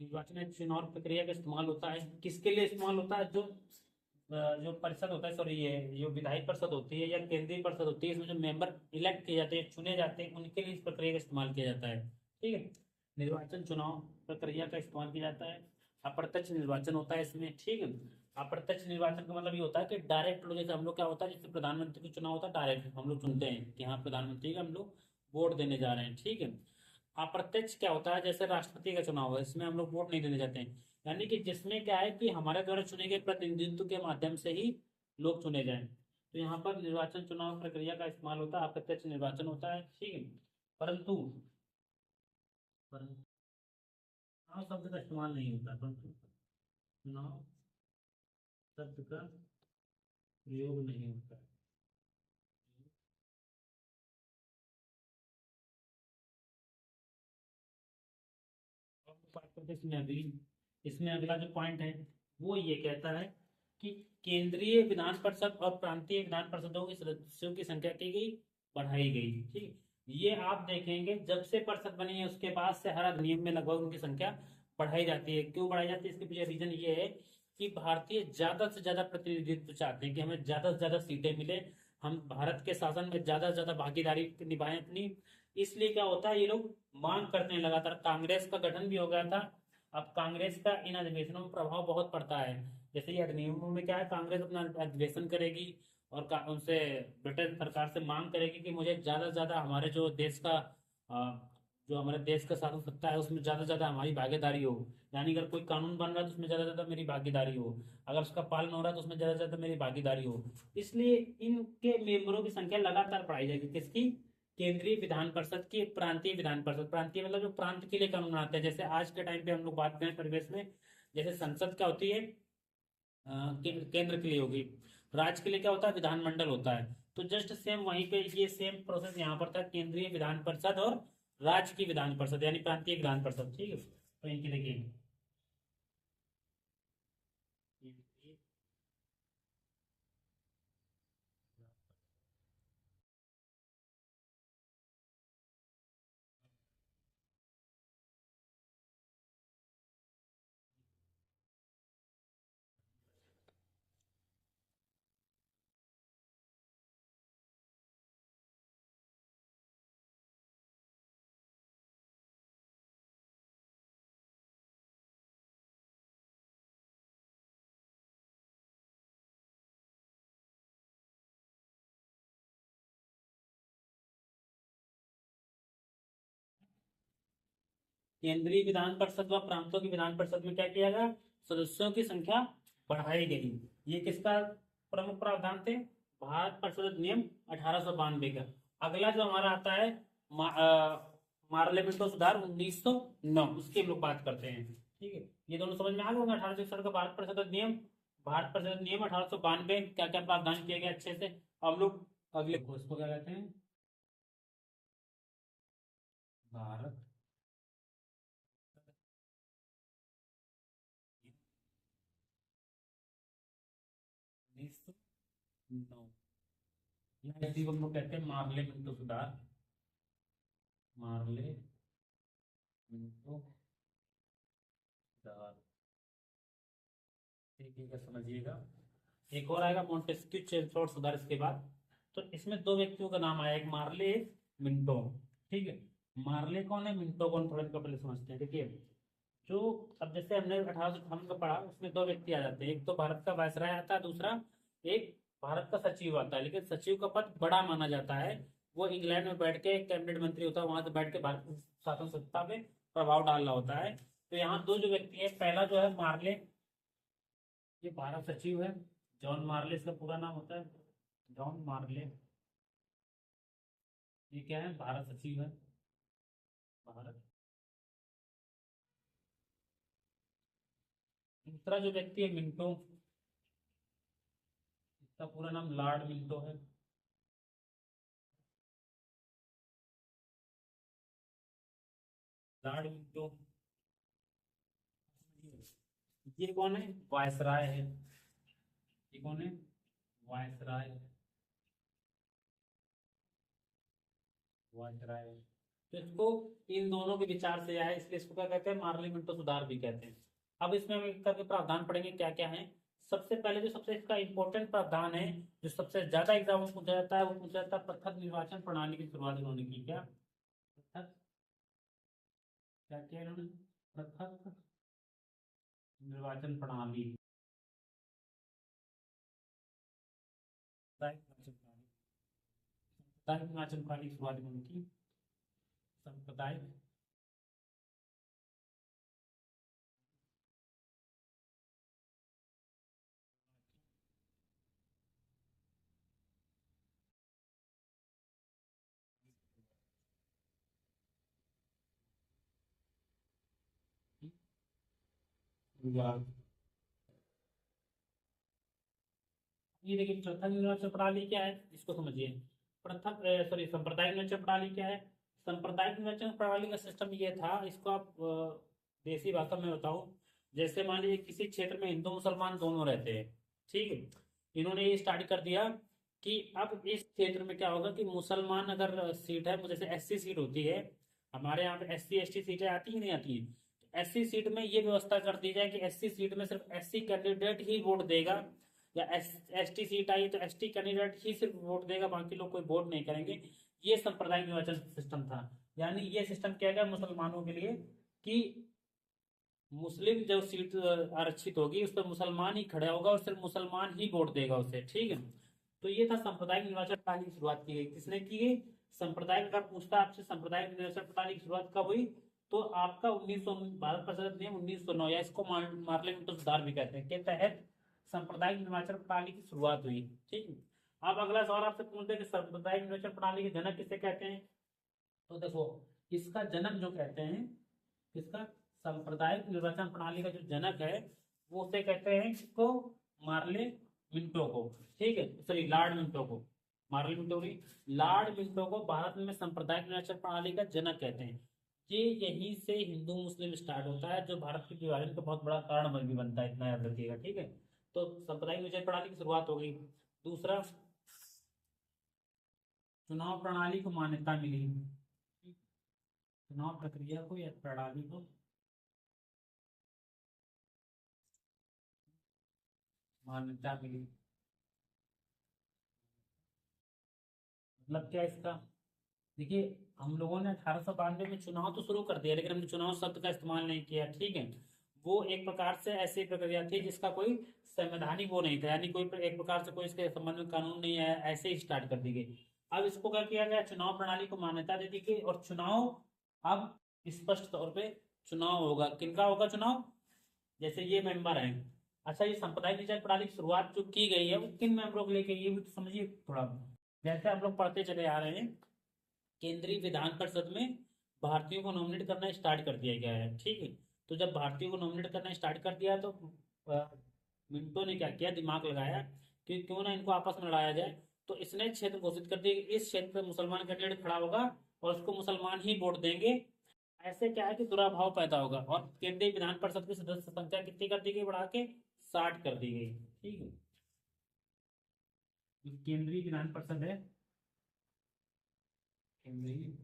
Speaker 1: निर्वाचन एक चुनाव प्रक्रिया का इस्तेमाल होता है, किसके लिए इस्तेमाल होता है, जो परिषद होता है, सॉरी ये जो विधायी परिषद होती है या केंद्रीय परिषद होती है, इसमें जो मेंबर इलेक्ट किए जाते हैं, चुने जाते हैं, उनके लिए इस प्रक्रिया का इस्तेमाल किया जाता है। ठीक है, निर्वाचन चुनाव प्रक्रिया का इस्तेमाल किया जाता है। अप्रत्यक्ष निर्वाचन होता है इसमें। ठीक है, अप्रत्यक्ष निर्वाचन का मतलब ये होता है कि डायरेक्ट लोग, जैसे हम लोग क्या होता है, जैसे प्रधानमंत्री का चुनाव होता है, डायरेक्ट हम लोग चुनते हैं कि हाँ प्रधानमंत्री का हम लोग वोट देने जा रहे हैं। ठीक है, अप्रत्यक्ष क्या होता है, जैसे राष्ट्रपति का चुनाव है, इसमें हम लोग वोट नहीं देने जाते हैं, यानी कि जिसमें क्या है कि हमारे द्वारा चुने गए प्रतिनिधित्व के माध्यम से ही लोग चुने जाएं। तो यहाँ पर निर्वाचन चुनाव प्रक्रिया का इस्तेमाल होता है, अप्रत्यक्ष निर्वाचन होता है। ठीक है, परंतु परंतु चुनाव शब्द का इस्तेमाल नहीं होता, परंतु चुनाव शब्द का प्रयोग नहीं होता। इसमें अगला जो पॉइंट है वो ये कहता है कि केंद्रीय विधान परिषद और प्रांतीय विधान परिषदों के सदस्यों की संख्या की गई, बढ़ाई गई। ठीक, ये आप देखेंगे जब से परिषद बनी है उसके बाद से हर अधिनियम में लगभग उनकी संख्या बढ़ाई जाती है। क्यों बढ़ाई जाती है, इसके पीछे रीजन ये है कि भारतीय ज्यादा से ज्यादा प्रतिनिधित्व चाहते हैं कि हमें ज्यादा से ज्यादा सीटें मिले, हम भारत के शासन में ज्यादा से ज्यादा भागीदारी निभाएं अपनी। इसलिए क्या होता है, ये लोग मांग करते हैं लगातार। कांग्रेस का गठन भी हो गया था। अब कांग्रेस का इन अधिवेशनों में प्रभाव बहुत पड़ता है। जैसे ये अधिनियमों में क्या है, कांग्रेस अपना अधिवेशन करेगी और उनसे ब्रिटेन सरकार से मांग करेगी कि मुझे ज्यादा से ज्यादा हमारे जो देश का जो हमारे देश का शासन सत्ता है उसमें ज्यादा से ज्यादा हमारी भागीदारी हो। यानी अगर कोई कानून बन रहा है तो उसमें ज्यादा से ज्यादा मेरी भागीदारी हो, अगर उसका पालन हो रहा है तो उसमें ज्यादा से ज्यादा मेरी भागीदारी हो। इसलिए इनके मेंबरों की संख्या लगातार बढ़ाई जाएगी, किसकी, केंद्रीय विधान परिषद की प्रांतीय विधान परिषद। प्रांतीय मतलब जो प्रांत के लिए कानून बनाते हैं। जैसे आज के टाइम पे हम लोग बात करें परिवेश में, जैसे संसद क्या होती है, केंद्र के लिए होगी। राज्य के लिए क्या होता है, विधानमंडल होता है। तो जस्ट सेम वहीं पे ये सेम प्रोसेस यहाँ पर था, केंद्रीय विधान परिषद और राज्य की विधान परिषद यानी प्रांतीय विधान परिषद। ठीक है, तो इनकी देखिए केंद्रीय विधान परिषद व प्रांतों की विधान परिषद में क्या किया गया, सदस्यों की संख्या बढ़ाई गई। ये किसका प्रमुख प्रावधान थे, भारत परिषद नियम 1892 का। अगला जो हमारा आता है पार्लियामेंट सुधार 1909, उसकी हम लोग बात करते हैं। ठीक है, ये दोनों समझ में आ गए होंगे। 1861 का भारत परिषद नियम, भारत परिषद नियम 1892 क्या क्या प्रावधान किया गया अच्छे से। हम लोग अगले को इसको क्या कहते हैं, भारत 1909, या इसी को हम लोग कहते हैं मार्ले मिंटो सुधार, मार्ले मिंटो सुधार। ठीक है, समझिएगा। एक और आएगा मोंटेस्क्यू चेम्सफोर्ड सुधार इसके बाद। तो इसमें दो व्यक्तियों का नाम आया, एक मार्ले एक मिंटो। ठीक है, मार्ले कौन है, मिंटो कौन, थोड़ा इनको पहले समझते हैं। देखिए जो, अब जैसे हमने 1858 का पढ़ा, उसमें दो व्यक्ति आ जाते हैं, एक तो भारत का वायसराय आता है, दूसरा एक भारत का सचिव आता है। लेकिन सचिव का पद बड़ा माना जाता है, वो इंग्लैंड में बैठ के एक कैबिनेट मंत्री होता है, वहां से बैठ के भारत की शासन सत्ता में प्रभाव डाल रहा होता है। तो यहाँ दो जो व्यक्ति है, पहला जो है मार्ले, ये भारत सचिव है, जॉन मार्ले इसका पूरा नाम होता है, जॉन मार्ले। ये क्या है, भारत सचिव है, भारत। दूसरा जो व्यक्ति है मिंटो, इसका पूरा नाम लॉर्ड मिंटो है। लॉर्ड मिंटो, ये कौन है, वायसराय है। ये कौन है, वायसराय, वायसराय। तो इसको इन दोनों के विचार से आया, इसलिए इसको क्या कहते हैं, पार्लियामेंट सुधार भी कहते हैं। अब इसमें हम एक करके प्रावधान पढ़ेंगे क्या क्या है। सबसे पहले जो सबसे इसका इंपॉर्टेंट प्रावधान है, जो सबसे ज्यादा एग्जाम में पूछा जाता है, वो पूछा जाता है पृथक निर्वाचन प्रणाली की शुरुआत इन्होंने की। क्या पृथक, क्या किया इन्होंने, पृथक निर्वाचन प्रणाली, सांप्रदायिक निर्वाचन प्रणाली की शुरुआत इन्होंने की। सांप्रदायिक विभाग। ये देखिए पृथक निर्वाचन प्रणाली क्या है, इसको समझिए। पृथक, सॉरी, सांप्रदायिक निर्वाचन प्रणाली क्या है। सांप्रदायिक निर्वाचन प्रणाली का सिस्टम ये था, इसको आप देसी भाषा में बताऊं, जैसे मान लीजिए किसी क्षेत्र में हिंदू मुसलमान दोनों रहते हैं। ठीक है, इन्होंने ये स्टार्ट कर दिया कि अब इस क्षेत्र में क्या होगा कि मुसलमान अगर सीट है, जैसे एससी सीट होती है, हमारे यहाँ पे एससी एसटी सीटें आती ही नहीं आती है। एससी सीट में ये व्यवस्था कर दी जाए कि एससी सीट में सिर्फ एससी कैंडिडेट ही वोट देगा, या एसटी सीट आई तो एसटी कैंडिडेट ही सिर्फ वोट देगा, बाकी लोग कोई वोट नहीं करेंगे। ये सांप्रदायिक निर्वाचन सिस्टम था। यानी ये सिस्टम किया गया मुसलमानों के लिए कि मुस्लिम जो सीट आरक्षित होगी उस पर मुसलमान ही खड़ा होगा और सिर्फ मुसलमान ही वोट देगा उसे। ठीक है, तो ये था सांप्रदायिक निर्वाचन प्रणाली की शुरुआत की गई। किसने की गई, सांप्रदायिक। अगर पूछता आपसे सांप्रदायिक निर्वाचन प्रणाली की शुरुआत कब हुई, तो आपका 1900, भारत परिषद नियम 1909, या इसको पार्लियामेंट सुधार भी कहते हैं, के तहत सांप्रदायिक निर्वाचन प्रणाली की शुरुआत हुई। ठीक है, अब अगला सवाल आपसे पूछते हैं कि सांप्रदायिक निर्वाचन प्रणाली के जनक किसे कहते हैं। तो देखो, इसका जनक जो कहते हैं, इसका सांप्रदायिक निर्वाचन प्रणाली का जो जनक है वो उसे कहते हैं किसको, मार्ले मिंटो को। ठीक है, सॉरी लॉर्ड मिंटो को, मार्ले मिंटो नहीं, लॉर्ड मिंटो को भारत में सांप्रदायिक निर्वाचन प्रणाली का जनक कहते हैं। ये यहीं से हिंदू मुस्लिम स्टार्ट होता है, जो भारत के विभाजन का बहुत बड़ा कारण भी बनता है, इतना याद रखिएगा। ठीक है, तो सांप्रदायिक निर्वाचन प्रणाली की शुरुआत हो गई। दूसरा, चुनाव प्रणाली को मान्यता मिली, चुनाव प्रक्रिया को या प्रणाली को मान्यता मिली। मतलब क्या इसका, देखिए हम लोगों ने 1892 में चुनाव तो शुरू कर दिया, लेकिन हमने चुनाव शब्द का इस्तेमाल नहीं किया। ठीक है, वो एक प्रकार से ऐसी प्रक्रिया थी जिसका कोई संवैधानिक वो नहीं था, यानी कोई एक प्रकार से कोई इसके संबंध में कानून नहीं है, ऐसे ही स्टार्ट कर दी गई। अब इसको क्या किया गया, चुनाव प्रणाली को मान्यता दे दी गई, और चुनाव अब स्पष्ट तौर पे चुनाव होगा। किनका होगा चुनाव, जैसे ये मेंबर हैं। अच्छा, ये सांप्रदायिक निकाय प्रणाली की शुरुआत जो की गई है वो किन मेंबरों को लेके, ये भी तो समझिए थोड़ा। जैसे आप लोग पढ़ते चले आ रहे हैं, केंद्रीय विधान परिषद में भारतीयों को नॉमिनेट करना स्टार्ट कर दिया गया है। ठीक है, तो जब भारतीयों को नॉमिनेट करना स्टार्ट कर दिया तो मिंटो ने क्या किया, दिमाग लगाया कि क्यों ना इनको आपस में लड़ाया जाए। तो इसने क्षेत्र घोषित कर दिया कि इस क्षेत्र में मुसलमान कैंडिडेट खड़ा होगा और उसको मुसलमान ही वोट देंगे। ऐसे क्या है कि दुराभाव पैदा होगा, और केंद्रीय विधान परिषद की सदस्य संख्या कितनी कर दी गई, बढ़ा के 60 कर दी गई। ठीक है, केंद्रीय विधान परिषद है, केंद्रीय विधान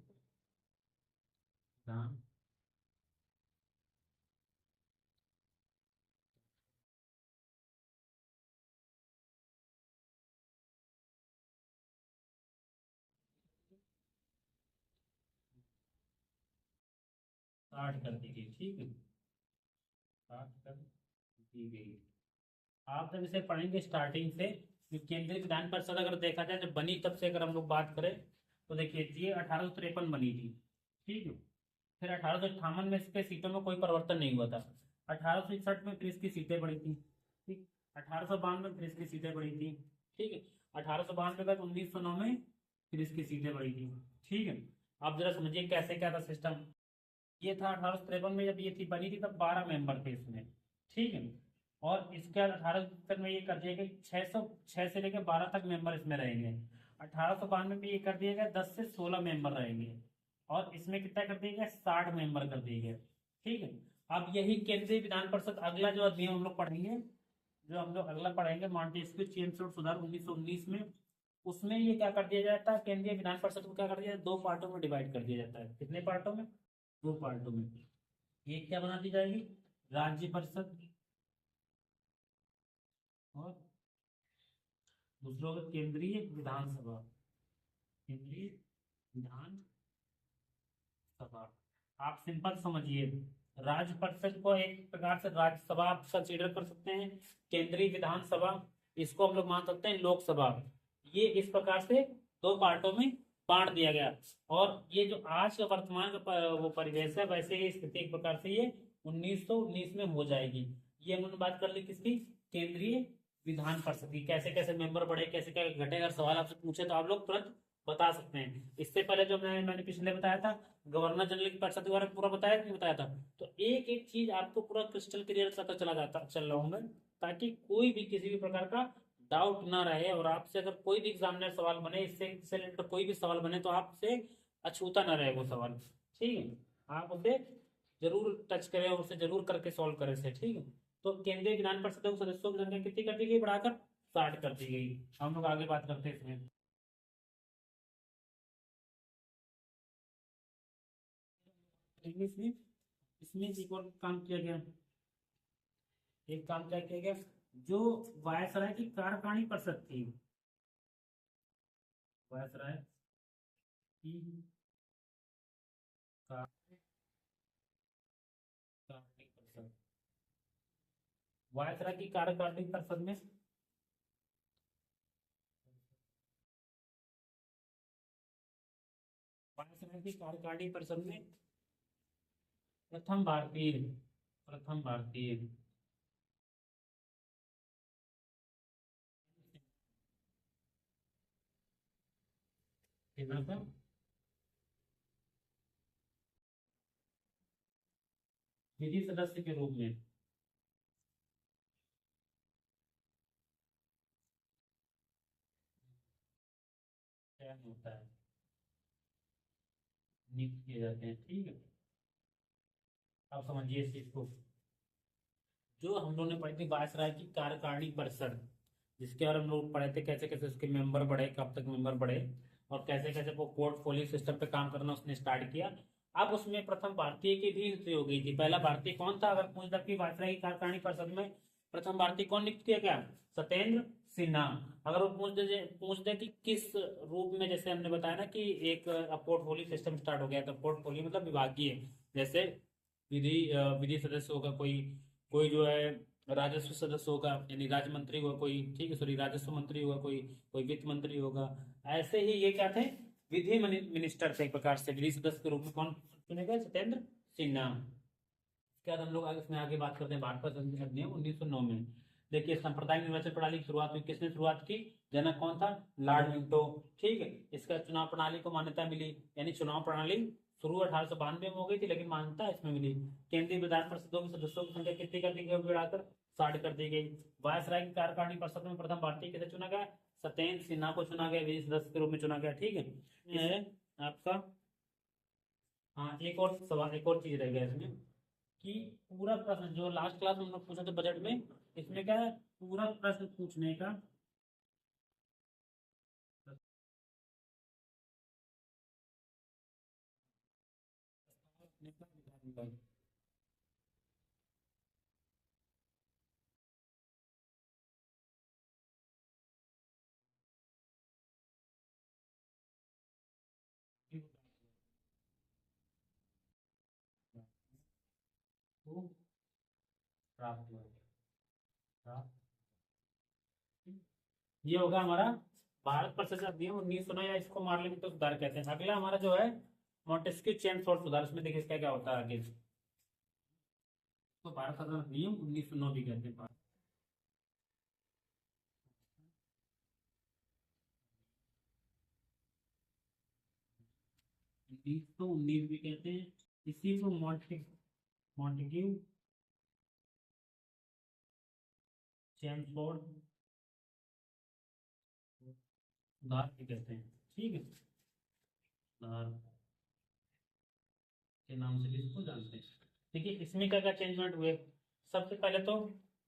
Speaker 1: स्टार्ट कर दी गई। ठीक है, स्टार्ट कर दी गई। आप जब इसे पढ़ेंगे स्टार्टिंग से, कि केंद्रीय विधान परिषद अगर देखा जाए जब बनी तब से अगर हम लोग बात करें, तो देखिए ये 1853 बनी थी। ठीक है, फिर 1858 में इसके सीटों में कोई परिवर्तन नहीं हुआ था। 1861 में फिर इसकी सीटें बढ़ी थी। ठीक, 1892 में फिर इसकी सीटें बढ़ी थी। ठीक है, 1892 के बाद 1909 में फिर इसकी सीटें बढ़ी थी। ठीक है, आप जरा समझिए कैसे क्या था सिस्टम। ये था 1853 में जब ये थी बनी थी तब 12 मेंबर थे इसमें। ठीक है, और इसके बाद 1870 में ये कर दिया गया 606 से लेकर 12 तक मेंबर इसमें रहेंगे। 1892 में ये कर दिया गया 10 से 16 मेंबर रहेंगे, और इसमें कितना कर दिया गया, 60 मेंबर कर दिए गए। ठीक है, अब यही केंद्रीय विधान परिषद, अगला जो अधिनियम हम लोग पढ़ेंगे, जो हम लोग अगला पढ़ेंगे मॉन्टेस्क्यू चेम्सफोर्ड सुधार 1919 में, उसमें ये क्या कर दिया जाता है, केंद्रीय विधान परिषद को क्या कर दिया जाता है, दो पार्टों में डिवाइड कर दिया जाता है। कितने पार्टों में, दो पार्टों में। एक क्या बना दी जाएगी, राज्य परिषद, और दूसरा होगा केंद्रीय विधानसभा, केंद्रीय विधान सभा। आप सिंपल समझिए, राज्य परिषद को एक प्रकार से राज्यसभा आप कंसीडर कर सकते हैं, केंद्रीय विधानसभा इसको हम लोग मान सकते हैं लोकसभा। ये इस प्रकार से दो पार्टों में बांट दिया गया, और ये जो आज का वर्तमान का वो परिवेश है, वैसे ही स्थिति एक प्रकार से ये 1919 में हो जाएगी। ये हमने बात कर ली किसकी, केंद्रीय विधान परिषद की, कैसे कैसे मेंबर बढ़े, कैसे क्या घटे। अगर सवाल आपसे पूछे तो आप लोग तुरंत बता सकते हैं। इससे पहले जो मैंने पिछले बताया था गवर्नर जनरल की परिषद के बारे में पूरा बताया कि नहीं बताया था, तो एक एक चीज आपको पूरा क्रिस्टल क्लियर पता चला जाता चल रहा हूँ मैं, ताकि कोई भी किसी भी प्रकार का डाउट ना रहे। और आपसे अगर कोई भी एग्जामिनर सवाल बने, इससे रिलेटेड कोई भी सवाल बने, तो आपसे अछूता ना रहे वो सवाल। ठीक है, आप उसे जरूर टच करें और उसे जरूर करके सॉल्व करें से। ठीक है, तो केंद्रीय विधान परिषद के सदस्यों की संख्या कितनी कर दी गई, बढ़ाकर 60 कर दी गई। हम लोग आगे बात करते हैं इसमें। इसमें इसमें एक और काम किया गया, एक काम क्या किया गया, जो वायसराय की कार्यकारिणी परिषद थी, वायसराय की कार्यकारिणी परिषद, वायसराय की कार्यकारिणी परिषद में, वायसराय की कार्यकारिणी परिषद में प्रथम भारतीय, प्रथम भारतीय कितना था? विधि सदस्य के रूप में। चयन होता है, नियुक्त किए जाते हैं, ठीक है। अब समझिए इस चीज को। जो हम लोगों ने पढ़ी थी वायसराय की कार्यकारिणी परिषद, जिसके बारे में हम लोग पढ़े थे कैसे कैसे उसके मेंबर बढ़े, कब तक मेंबर बढ़े, और कैसे कैसे वो पोर्टफोलियो सिस्टम पे काम करना उसने स्टार्ट किया। अब उसमें प्रथम भारतीय की भी नियुक्ति हो गई थी। पहला भारतीय कौन था? अगर पूछ दे कि वायसराय की कार्यकारिणी परिषद में प्रथम भारतीय कौन नियुक्त किया गया? सत्येंद्र सिन्हा। अगर वो पूछ दे कि किस रूप में, जैसे हमने बताया ना कि एक पोर्टफोलियो सिस्टम स्टार्ट हो गया, तो पोर्टफोलियो मतलब विभागीय, जैसे विधि सदस्य होगा कोई, कोई जो है राजस्व सदस्य होगा, यानी राज्य मंत्री होगा कोई, ठीक है, सॉरी राजस्व मंत्री होगा कोई, कोई वित्त मंत्री होगा। ऐसे ही ये क्या थे? विधि मिनिस्टर थे एक प्रकार से। विधि सदस्य के रूप में कौन चुने गए? सत्येंद्र सिन्हा। इसके बाद हम लोग आगे इसमें आगे बात करते हैं भारत का संविधान अधिनियम 1909 में। देखिए सांप्रदायिक निर्वाचन प्रणाली की शुरुआत हुई, किसने शुरुआत की? जनक कौन था? लॉर्ड मिंटो, ठीक है। इसका चुनाव प्रणाली को मान्यता मिली, यानी चुनाव प्रणाली शुरू 1892 में हो गई थी, लेकिन मान्यता इसमें मिली। केंद्रीय विधान परिषदों के सदस्यों की संख्या कितनी कर दी गई? बढ़ाकर 60 कर दी गई। वायसराय की कार्यकारिणी परिषद में प्रथम भारतीय किसे चुना गया? सत्येंद्र सिन्हा को चुना गया, विधि सदस्य के रूप में चुना गया, ठीक है। ये है आपका। हाँ, एक और सवाल, एक और चीज रह गया इसमें कि पूरा प्रश्न जो लास्ट क्लास में हम लोग पूछे थे बजट में, इसमें क्या है? पूरा प्रश्न पूछने का। प्राप्त हुआ, प्राप्त। ये होगा हमारा भारत प्रशासन अधिनियम 1909, या इसको पार्लियामेंट सुधार कहते हैं। अगला हमारा जो है मोंटेस्क्यू चेम्सफोर्ड सुधार, इसमें देखिए इसका क्या होता है आगे। तो भारत शासन अधिनियम 1909 भी कहते हैं। 1919 भी कहते हैं। इसी को मॉन्टेग्यू चेम्सफोर्ड सुधार भी कहते हैं, ठीक है। सुधार के नाम से भी इसको जानते हैं। देखिए इसमें क्या क्या चेंजमेंट हुए। सबसे पहले तो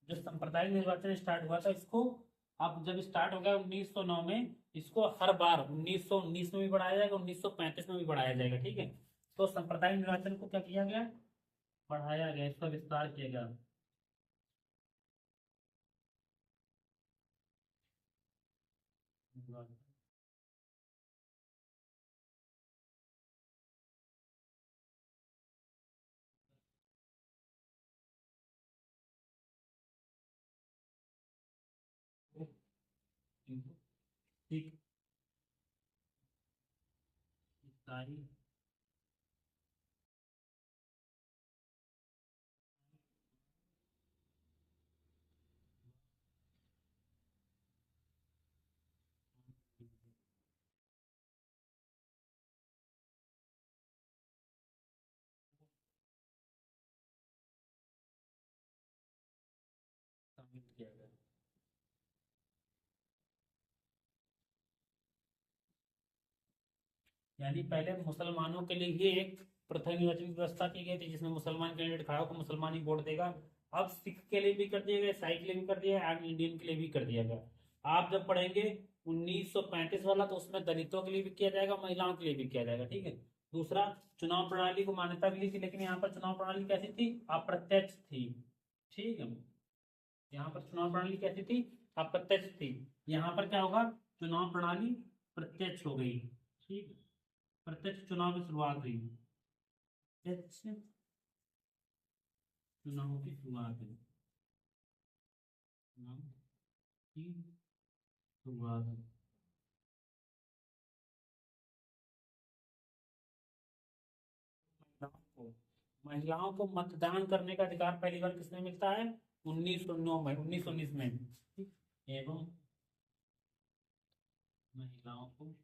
Speaker 1: जो सांप्रदायिक निर्वाचन स्टार्ट हुआ था, इसको अब जब स्टार्ट हो गया 1909 में, इसको हर बार 1919 में भी बढ़ाया जाएगा, 1935 में भी बढ़ाया जाएगा, ठीक है। तो सांप्रदायिक निर्वाचन को क्या किया गया? बढ़ाया गया, इसका विस्तार किया गया। ठीक, सारी शामिल किया गया। यानी पहले मुसलमानों के लिए ही एक पृथक निर्वाचन की व्यवस्था की गई थी, जिसमें मुसलमान कैंडिडेट खड़ा होकर मुसलमान ही वोट देगा। अब सिख के लिए भी कर दिया गया, ईसाई के लिए भी कर दिया गया, एंड इंडियन के लिए भी कर दिया गया। आप जब पढ़ेंगे 1935 वाला, तो उसमें दलितों के लिए भी किया जाएगा, महिलाओं के लिए भी किया जाएगा, ठीक है। दूसरा, चुनाव प्रणाली को मान्यता मिली थी, लेकिन यहाँ पर चुनाव प्रणाली कैसी थी? अप्रत्यक्ष थी, ठीक है। यहाँ पर चुनाव प्रणाली कैसी थी? अप्रत्यक्ष थी। यहाँ पर क्या होगा? चुनाव प्रणाली प्रत्यक्ष हो गई, ठीक है। प्रत्यक्ष चुनाव की शुरुआत हुई, प्रत्यक्ष चुनाव की शुरुआत हुई, चुनाव की शुरुआत। महिलाओं को मतदान करने का अधिकार पहली बार किसमें मिलता है? 1909 में, 1919 में, ठीक। एवं महिलाओं को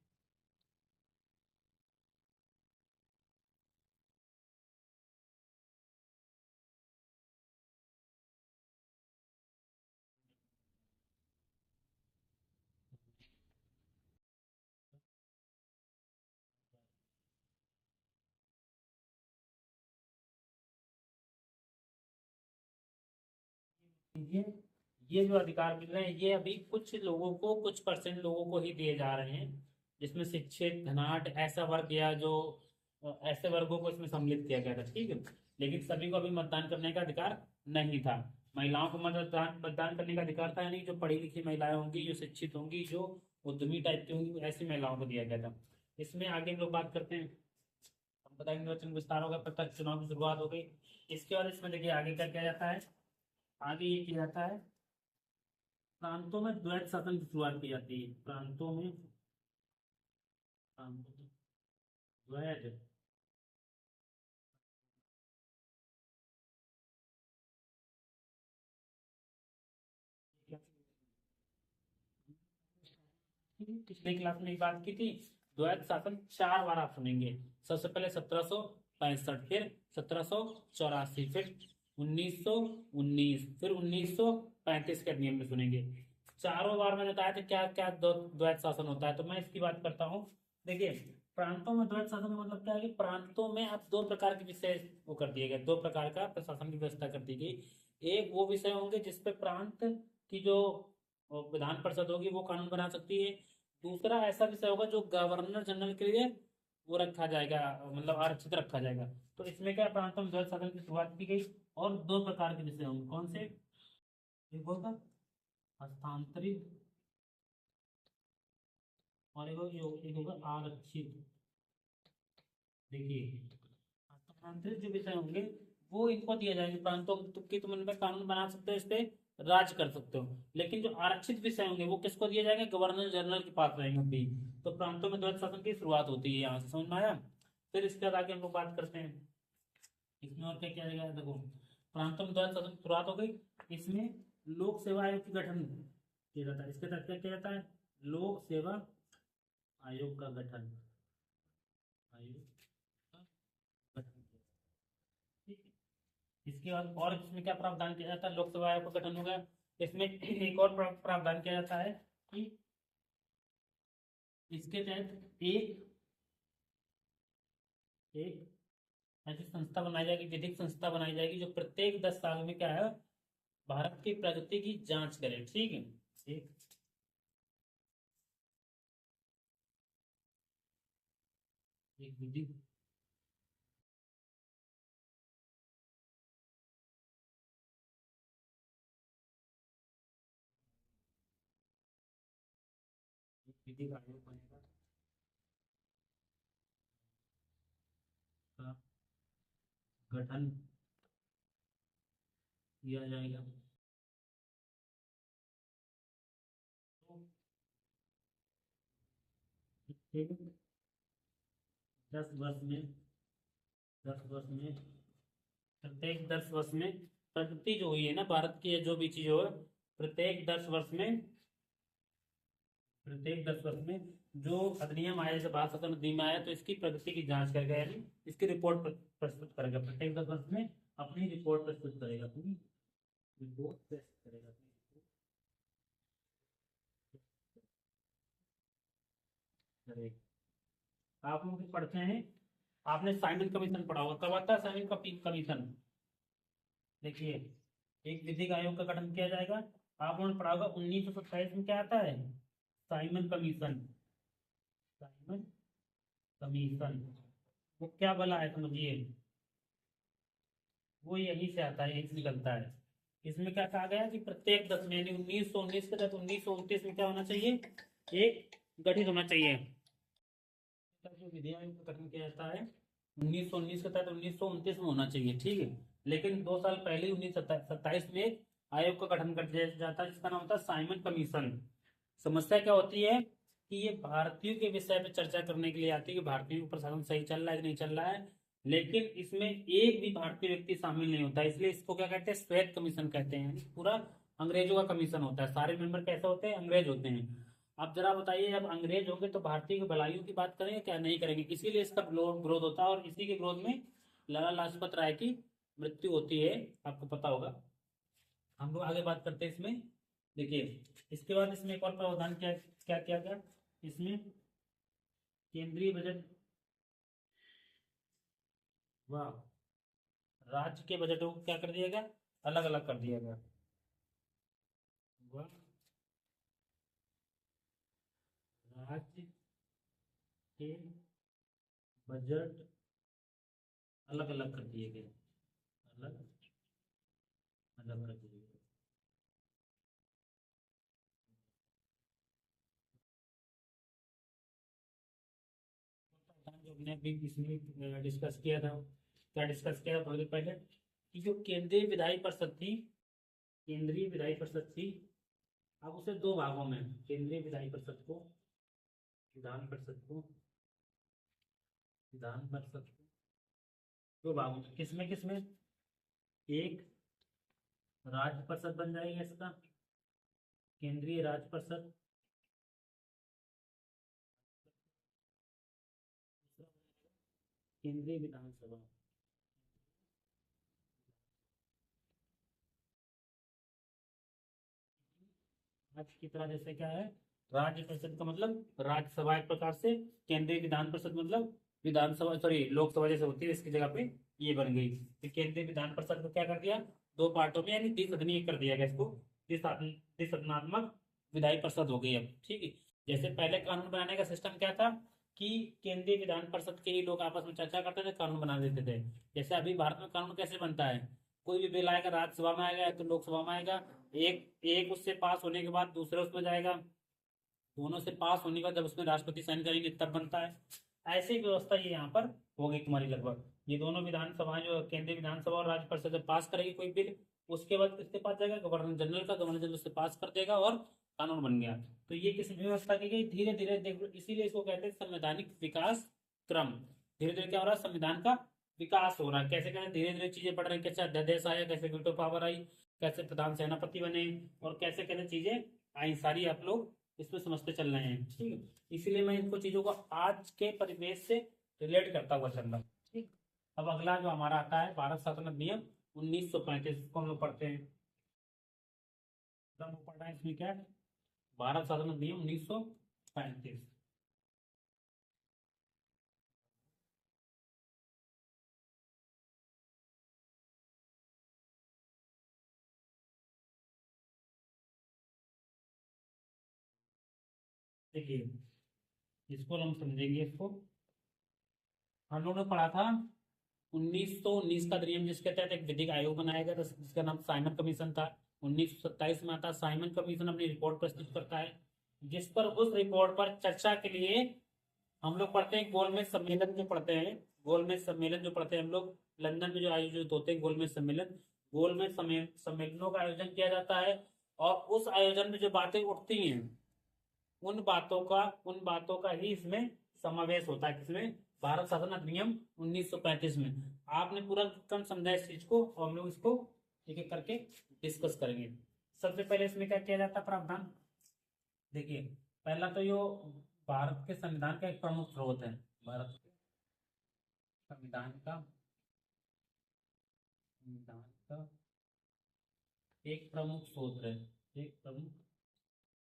Speaker 1: ये जो अधिकार मिल रहे हैं ये अभी कुछ लोगों को, कुछ परसेंट लोगों को ही दिए जा रहे हैं, जिसमें शिक्षित, धनाढ़, ऐसा वर्ग या जो ऐसे वर्गों को इसमें सम्मिलित किया गया था, ठीक है। लेकिन सभी को अभी मतदान करने का अधिकार नहीं था। महिलाओं को मतदान मतदान करने का अधिकार था, यानी जो पढ़ी लिखी महिलाएं होंगी, जो शिक्षित होंगी, जो उद्यमी टाइप की होंगी, ऐसी महिलाओं को दिया गया था। इसमें आगे हम लोग बात करते हैं, हम बताएंगे निर्वाचन विस्तार होगा, प्रत्यक्ष चुनाव की शुरुआत हो गई। इसके बाद इसमें देखिए आगे क्या किया जाता है, आगे ये किया जाता है, प्रांतों में द्वैत शासन की शुरुआत की जाती है। प्रांतों में द्वैत पिछले क्लास में एक बात की थी, द्वैत शासन 4 बार आप सुनेंगे। सबसे पहले 1765, फिर 1784, फिर 1919, फिर 1935 के अधिनियम में सुनेंगे। चारों बार मैंने बताया था क्या क्या द्वैत शासन होता है, तो मैं इसकी बात करता हूँ। देखिए, प्रांतों में द्वैत शासन का मतलब क्या है कि प्रांतों में अब 2 प्रकार के विषय वो कर दिए गए, 2 प्रकार का प्रशासन की व्यवस्था कर दी गई। एक वो विषय होंगे जिसपे प्रांत की जो विधान परिषद होगी वो कानून बना सकती है। दूसरा ऐसा विषय होगा जो गवर्नर जनरल के लिए वो रखा जाएगा, मतलब आरक्षित रखा जाएगा। तो इसमें क्या, प्रांतों में द्वैत शासन की शुरुआत की गई। और 2 प्रकार के विषय होंगे, कौन से, एक होगा हस्तांतरित और एक होगा आरक्षित। देखिए, हस्तांतरित जो विषय होंगे वो इनको दिए जाएंगे प्रांतों की, तुम इनमें कानून बना सकते हो, इस पे राज कर सकते हो। लेकिन जो आरक्षित विषय होंगे वो किसको दिए जाएंगे, गवर्नर जनरल के पास रहेंगे अभी। तो प्रांतों में द्वैत शासन की शुरुआत होती है, यहाँ से समझ में आया। फिर इसके बाद आगे हम लोग बात करते हैं, इसमें और क्या किया जाएगा, देखो, प्रांतों में द्वैत शासन की शुरुआत हो गई। इसमें लोक सेवा आयोग का गठन किया जाता है। इसके तहत क्या किया जाता है, लोक सेवा आयोग का गठन, आयोग का गठन किया जाता है। ठीक है। इसके बाद और इसमें क्या प्रावधान किया जाता है, लोकसभा आयोग का गठन हो गया। इसमें एक और प्रावधान किया जाता है कि इसके तहत एक एक ऐसी संस्था बनाई जाएगी, विधिक संस्था बनाई जाएगी, जो प्रत्येक 10 साल में क्या है, भारत की प्रगति की जांच करे, ठीक है। एक एक विधि एक विधिक आयोग बनेगा का गठन किया जाएगा। तो प्रत्येक 10 वर्ष में 10 वर्ष में प्रत्येक 10 वर्ष में प्रगति जो हुई है ना भारत की, जो भी चीज हो, प्रत्येक 10 वर्ष में प्रत्येक 10 वर्ष में जो अधिनियम आया, जैसे भारत शासन अधिनियम आया, तो इसकी प्रगति की जांच करेगा, यानी इसकी रिपोर्ट प्रस्तुत करेगा। प्रत्येक 10 वर्ष में अपनी रिपोर्ट प्रस्तुत करेगा, अपनी रिपोर्ट प्रस्तुत करेगा, आप लोग पढ़ते हैं, आपने साइमन कमीशन पढ़ा होगा, कब आता है साइमन कमीशन, देखिए, एक विधिक आयोग का गठन किया जाएगा। आप लोगों ने पढ़ा होगा 1927 में क्या आता है, साइमन कमीशन, साइमन कमीशन। वो क्या बला है समझिए, वो यहीं से आता है, यहीं से निकलता है। इसमें क्या कहा गया कि प्रत्येक 10 में, यानी 1919 के तहत 1929 में क्या होना चाहिए, एक गठित होना चाहिए। जो विधि आयोग का गठन किया जाता है 1919 के तहत 1929 में होना चाहिए, ठीक है। लेकिन 2 साल पहले 1927 में एक आयोग का गठन कर दिया जाता है, जिसका नाम होता है साइमन कमीशन। समस्या क्या होती है कि ये भारतीयों के विषय पे चर्चा करने के लिए आती है कि भारतीयों का प्रशासन सही चल रहा है कि नहीं चल रहा है। लेकिन इसमें एक भी भारतीय व्यक्ति शामिल नहीं होता, इसलिए इसको क्या कहते हैं, श्वेत कमीशन कहते हैं, यानी पूरा अंग्रेजों का कमीशन होता है। सारे मेंबर कैसे होते हैं, अंग्रेज होते हैं। अब जरा बताइए, जब अंग्रेज होंगे तो भारतीय की भलाइयों की बात करेंगे क्या, नहीं करेंगे। इसीलिए इसका ग्रोथ होता है, और इसी के ग्रोथ में लाला लाजपत राय की मृत्यु होती है, आपको पता होगा। हम लोग आगे बात करते हैं इसमें। देखिए, इसके बाद इसमें एक और प्रावधान क्या क्या किया गया, इसमें केंद्रीय बजट व राज्य के बजटों को क्या कर दिया गया, अलग अलग कर दिया गया। व राज्य के बजट अलग अलग कर दिए गए, अलग अलग कर दिए गए। जो हमने अभी इसमें डिस्कस किया था, क्या डिस्कस किया था थोड़ी देर पहले, कि जो केंद्रीय विधायी परिषद थी, केंद्रीय विधायी परिषद थी, अब उसे दो भागों में, केंद्रीय विधायी परिषद को, विधान परिषद को, विधान परिषद को दो भागों में, किसमें किसमें, एक राज्य परिषद बन जाएगा इसका, केंद्रीय राज्य परिषद, केंद्रीय विधानसभा। राज्य की तरह जैसे क्या है, राज्य परिषद का मतलब राज्यसभा एक प्रकार से, केंद्रीय विधान परिषद मतलब विधानसभा, सॉरी लोकसभा जैसे होती है, इसकी जगह पे ये बन गई। तो केंद्रीय विधान परिषद को क्या कर दिया, दो पार्टों में यानी द्विसदनीय कर दिया गया इसको, द्विसदनात्मक विधायी परिषद हो गई अब, ठीक है। जैसे पहले कानून बनाने का सिस्टम क्या था, कि केंद्रीय विधान परिषद के ही लोग आपस में चर्चा करते थे, कानून बना देते थे। जैसे अभी भारत में कानून कैसे बनता है, कोई भी बिल आएगा राज्यसभा में आएगा तो लोकसभा में आएगा, एक एक उससे पास होने के बाद दूसरे उसमें जाएगा, दोनों से पास होने के बाद जब उसमें राष्ट्रपति साइन करेंगे तब बनता है। ऐसी व्यवस्था ये यहाँ पर हो गई तुम्हारी लगभग, ये दोनों विधानसभा जो केंद्रीय विधानसभा और राज्य परिषद जब पास करेगी कोई बिल, उसके बाद किसके पास जाएगा, गवर्नर जनरल का, गवर्नर जनरल से पास कर देगा और कानून बन गया। तो ये किस व्यवस्था की गई, धीरे धीरे देखो, इसीलिए इसको कहते हैं संवैधानिक विकास क्रम। धीरे धीरे क्या हो रहा है, संविधान का विकास हो रहा है, कैसे कैसे धीरे धीरे चीजें बढ़ रही, कैसे अध्यादेश आया, कैसे वीटो पावर आई, कैसे प्रधान सेनापति बने, और कैसे कैसे चीजें आई, सारी आप लोग इसमें समझते चल रहे हैं, ठीक है। इसीलिए मैं इनको चीजों को आज के परिवेश से रिलेट करता हुआ चल रहा हूँ, ठीक। अब अगला जो हमारा आता है भारत शासन अधिनियम 1935 को हम लोग पढ़ते हैं, पढ़ रहे हैं इसमें क्या है, भारत शासन अधिनियम 1935। देखिए इसको हम समझेंगे, इसको हम लोगों ने पढ़ा था 1919 का अधिनियम, जिसके तहत एक विधिक आयोग बनाया गया था, जिसका नाम साइमन कमीशन था। 1927 में आता है, साइमन कमीशन अपनी रिपोर्ट प्रस्तुत करता है, जिस पर उस रिपोर्ट पर चर्चा के लिए हम लोग पढ़ते हैं गोलमेज सम्मेलन, जो पढ़ते हैं गोलमेज सम्मेलन, जो पढ़ते हैं हम लोग, लंदन में जो आयोजित होते हैं गोलमेज सम्मेलन, गोलमेज सम्मेलनों का आयोजन किया जाता है। और उस आयोजन में जो बातें उठती हैं, उन बातों का ही इसमें समावेश होता है, किसमें, भारत शासन अधिनियम 1935 में। आपने पूरा क्रम समझा इस चीज को, और हम लोग इसको एक एक करके डिस्कस करेंगे। सबसे पहले इसमें क्या किया जाता है, प्रावधान देखिए, पहला तो यो भारत के संविधान का एक प्रमुख स्रोत है, भारत के संविधान का एक प्रमुख स्रोत है, एक प्रमुख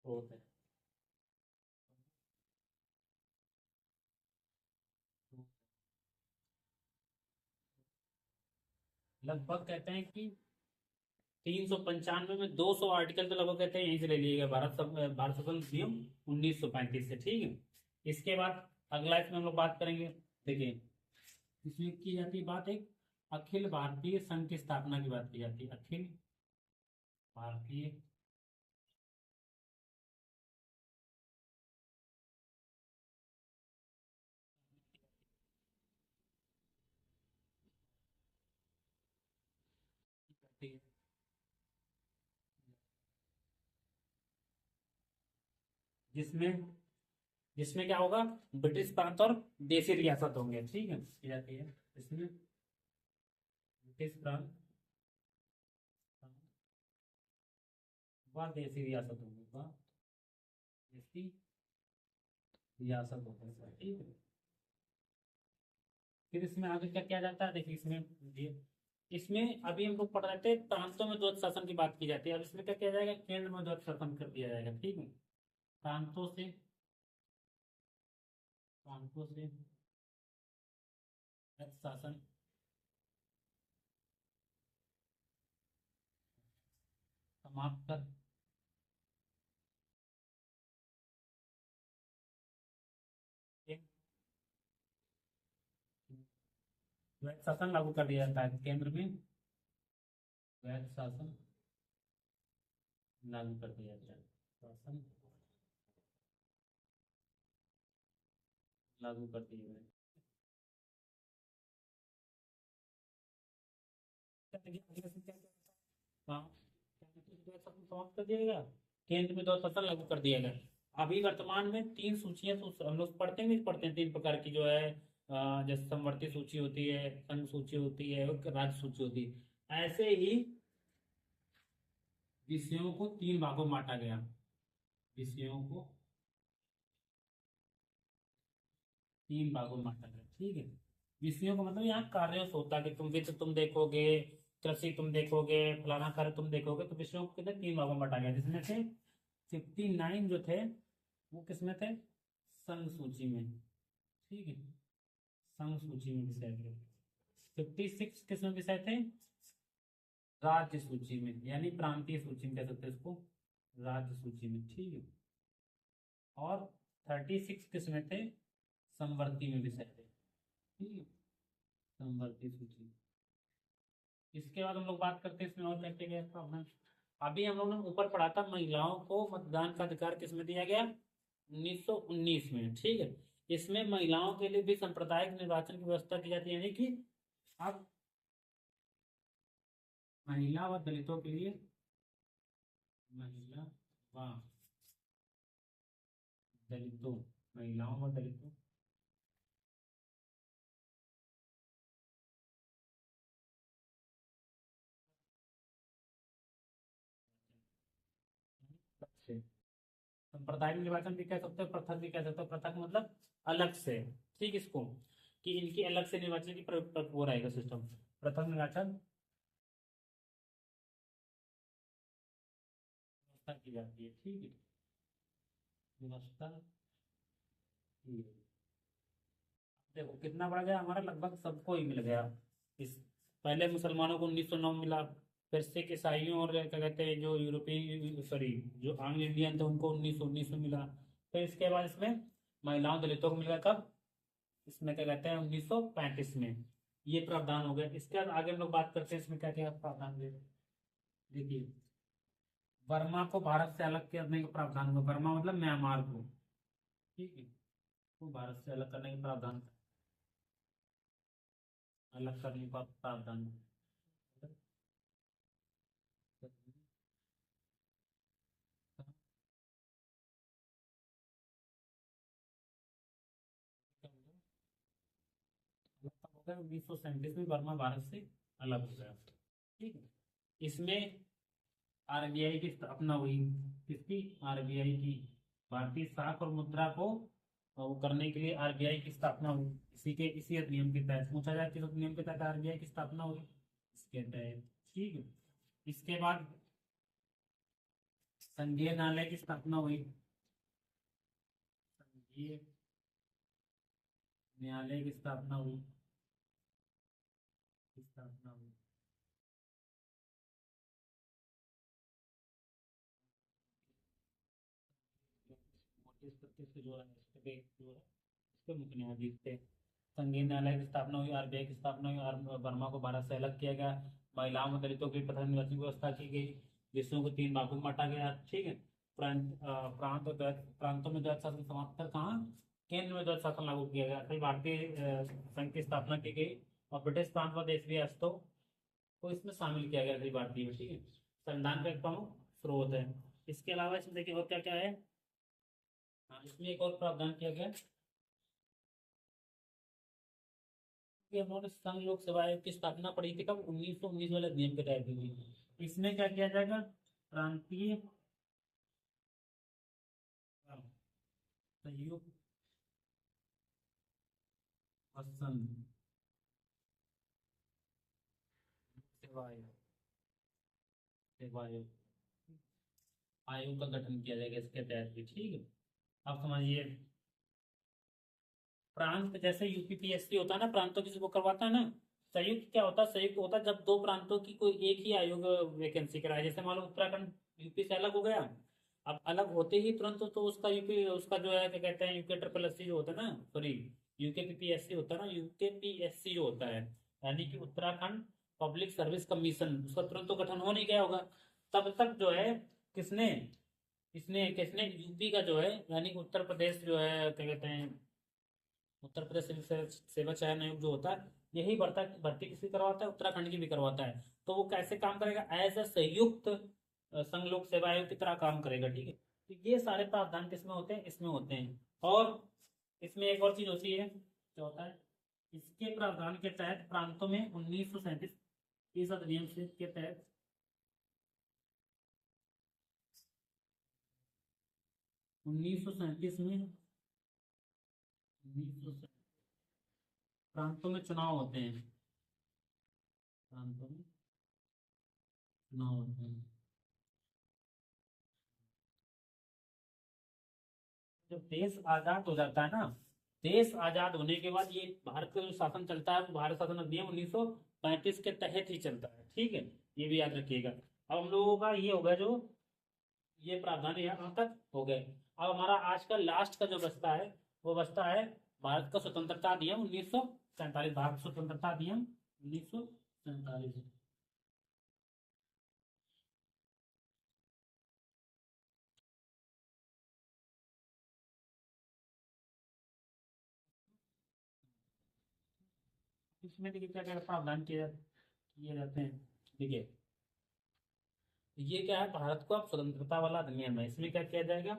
Speaker 1: स्रोत है। लगभग कहते हैं कि 395 में 200 आर्टिकल तो लगभग कहते हैं यहीं से ले लिए गए, भारत शासन अधिनियम 1935 से, ठीक है। इसके बाद अगला इसमें हम लोग बात करेंगे, देखिए इसमें की जाती है बात, एक अखिल भारतीय संघ की स्थापना की बात की जाती है, अखिल भारतीय जिसमें जिसमें क्या होगा, ब्रिटिश प्रांत और देशी रियासत होंगे, ठीक है, की जाती है इसमें ब्रिटिश प्रांत व देशी रियासत होंगे, व देशी रियासत होंगे, ठीक है। फिर इसमें आगे क्या किया जाता है, देखिए इसमें ये, इसमें अभी हम लोग पढ़ रहे थे प्रांतों में द्वैत शासन की बात की जाती है, अब इसमें क्या किया जाएगा, केंद्र में द्वैत शासन कर दिया जाएगा, ठीक है। प्रांतों से द्वैत शासन समाप्त कर वैध शासन लागू कर दिया जाता है केंद्र में, वैध शासन लागू कर दिया जाता है, शासन लागू कर दिया जाए। हाँ, समाप्त कर दिया गया, केंद्र में दो शासन लागू कर दिया गया। अभी वर्तमान में तीन सूचियां हम लोग पढ़ते हैं, नहीं पढ़ते हैं, तीन प्रकार की जो है जैसे समवर्ती सूची होती है, संघ सूची होती है और राज्य सूची होती है। ऐसे ही विषयों को तीन भागों में बांटा गया, विषयों को तीन भागों में बांटा गया, ठीक है। विषयों का मतलब यहाँ कार्य से होता है कि तुम वित्त तुम देखोगे, कृषि तुम देखोगे, फलाना कार्य तुम देखोगे, तो विषयों को कितने तीन भागों में बांटा गया, जिसमें से 59 जो थे वो किसमें थे, संघ सूची में, ठीक है, संघ सूची में विषय थे। 56 किसमें विषय थे, राज्य सूची में, यानी प्रांतीय सूची में कह सकते हैं इसको, राज्य सूची में, ठीक है। और 36 किसमें थे, समवर्ती में विषय थे, ठीक है, समवर्ती सूची। इसके बाद हम लोग बात करते हैं इसमें और क्या क्या प्रॉब्लम। अभी हम लोग ने ऊपर पढ़ा था महिलाओं को मतदान का अधिकार किसमें दिया गया, 1919 में, ठीक है। इसमें महिलाओं के लिए भी सांप्रदायिक निर्वाचन की व्यवस्था की जाती है, यानी कि अब महिला व दलितों के लिए, महिला व दलितों, महिलाओं व दलितों से सांप्रदायिक निर्वाचन भी कह सकते हो, पृथक भी कह सकते हो, पृथक मतलब अलग से, ठीक, इसको कि इनकी अलग से निर्वाचन की वो रहेगा सिस्टम, पृथक निर्वाचन व्यवस्था की जाती है, ठीक है, व्यवस्था की है। देखो कितना बढ़ गया हमारा, लगभग सबको ही मिल गया। इस पहले मुसलमानों को 1909 मिला, फिर सिख ईसाइयों और क्या कहते हैं जो यूरोपीय, सॉरी जो आंग्ल इंडियन थे उनको 1919 में मिला। फिर इसके बाद इसमें महिलाओं दलितों को मिला कब, इसमें क्या कहते हैं 1935 में, ये प्रावधान हो गया। इसके बाद आगे हम लोग बात करते हैं इसमें क्या क्या प्रावधान हुए। देखिए, बर्मा को भारत से अलग करने का प्रावधान हुआ, बर्मा मतलब म्यांमार को, ठीक है, तो भारत से अलग करने का प्रावधान, अलग करने का प्रावधान। उन्नीस सौ सैंतीस में बर्मा भारत से अलग हो गया, ठीक है। इसमें आरबीआई की स्थापना हुई, किसकी, आरबीआई की, भारतीय साख और मुद्रा को वो करने के लिए आरबीआई की स्थापना हुई। इसी अधिनियम के तहत पूछा जाए किस अधिनियम के तहत आरबीआई की स्थापना हुई, इसके तहत, ठीक है। इसके बाद संघीय न्यायालय की स्थापना हुई, संघीय न्यायालय की स्थापना हुई, स्थापना हुई। नोटिस करके इसको जोड़ा है, इसके पे जोड़ा, इसके मुख्य न्यायाधीश थे। संघीय न्यायालय की स्थापना हुई, आरबीआई की स्थापना हुई, और बर्मा को भारत से अलग किया गया। महिलाओं और दलितों की प्रथम निर्वाचन की व्यवस्था की गई, विषयों को तीन भागों में बांटा गया, ठीक है। प्रांतों में द्वैध शासन समाप्त कर, कहाँ, केंद्र में द्वैध शासन लागू किया गया। अखिल भारतीय संघ की स्थापना की गई, और ब्रिटिश प्रांत व देश रियासतों को इसमें शामिल किया गया अखिल भारतीय में, ठीक है। संविधान का एक प्रमुख स्रोत है। इसके अलावा इसमें देखिए और क्या क्या है। हाँ, इसमें एक और प्रावधान किया गया कि हम लोगों ने संघ लोक सेवा आयोग की स्थापना पड़ी थी कब, 1919 वाले अधिनियम के तहत हुई। इसमें क्या किया जाएगा, प्रांतीय संयुक्त व संघ सेवा आयोग, सेवा आयोग, आयोग का गठन किया जाएगा इसके तहत भी, ठीक है। अब समझिए, प्रांत जैसे यूपीपीएससी होता है ना, प्रांतों की वो करवाता है ना, संयुक्त क्या होता है, संयुक्त होता है जब दो प्रांतों की कोई एक ही आयोग वैकेंसी कराए, जैसे मान लो उत्तराखंड यूपी से अलग हो गया, अब अलग होते ही तुरंत तो उसका यूपी, उसका जो है क्या कहते हैं यूके ट्रिपल एस सी जो होता है ना, सॉरी यूके पीपीएससी होता है ना, यूके पीएससी जो होता है यानी कि उत्तराखंड पब्लिक सर्विस कमीशन, उसका तुरंत तो गठन हो नहीं गया होगा। तब तक जो है किसने किसने किसने यूपी का जो है, यानी कि उत्तर प्रदेश जो है, क्या कहते हैं, उत्तर प्रदेश सिविल सेवा चयन आयोग जो होता है, यही भर्ती किसकी करवाता है, उत्तराखंड की भी करवाता है। तो वो कैसे काम करेगा, एज अ संयुक्त संघ लोक सेवा आयोग की तरह काम करेगा, ठीक है। तो ये सारे प्रावधान किसमें होते हैं, इसमें होते हैं। और इसमें एक और चीज होती है, क्या होता है, इसके प्रावधान के तहत प्रांतों में 1937 इस अधिनियम से के तहत 1937 में 1937 प्रांतों में चुनाव होते हैं, प्रांतों में चुनाव होते हैं। जब देश आजाद हो जाता है ना, देश आजाद होने के बाद ये भारत का जो शासन चलता है वो भारत शासन अधिनियम 1935 के तहत ही चलता है, ठीक है। ये भी याद रखिएगा। अब हम लोगों का ये होगा जो ये प्रावधान यहाँ तक हो गए। अब हमारा आज का लास्ट का जो बचता है, वो बचता है भारत का स्वतंत्रता अधिनियम 1947, भारत स्वतंत्रता अधिनियम 1947। इसमें देखिए क्या क्या प्रावधान किए जाते हैं। देखिए ये क्या है, भारत को अब स्वतंत्रता वाला अधिनियम है। इसमें क्या किया जाएगा,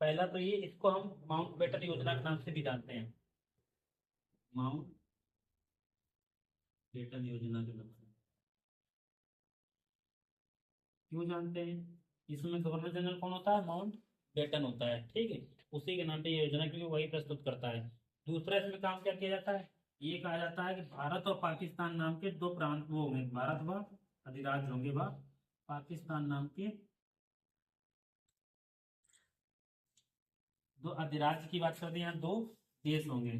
Speaker 1: पहला तो ये, इसको हम माउंट बेटन योजना के नाम से भी जानते हैं, माउंट बेटन योजना के नाम से क्यों जानते हैं, इसमें गवर्नर जनरल कौन होता है, माउंट बेटन होता है, ठीक है। उसी के नाम पे ये योजना, क्योंकि वही प्रस्तुत करता है। दूसरा इसमें काम क्या किया जाता है, ये कहा जाता है कि भारत और पाकिस्तान नाम के दो प्रांत वो होंगे, भारत व अधिराज्य होंगे व पाकिस्तान नाम के दो अधिराज्य की बात करते हैं, यहाँ दो देश होंगे।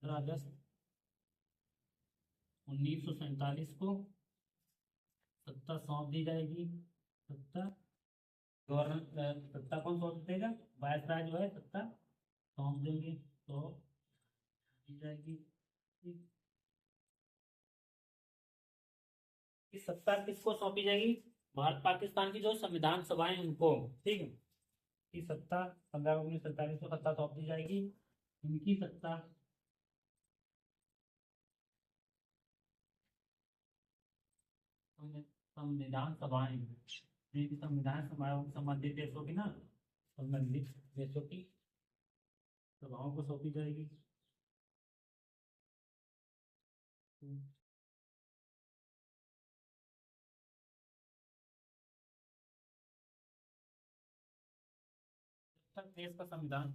Speaker 1: अगस्त 1947 को सत्ता सौंप दी जाएगी। सत्ता गवर्नर, सत्ता कौन सौंप देगा, वायसराय जो है सत्ता सौंप देंगे, तो दी जाएगी। ठीक। इस सत्ता किसको सौंपी जाएगी, भारत पाकिस्तान की जो संविधान सभाएं उनको, ठीक है। की सत्ता 15 अगस्त 1947 को सत्ता सौंप दी जाएगी। इनकी सत्ता संविधान सभाएं, संविधान सभाओं संबंधित देशों की ना, संबंधित देशों की सभाओं को सौंपी जाएगी। तक देश का संविधान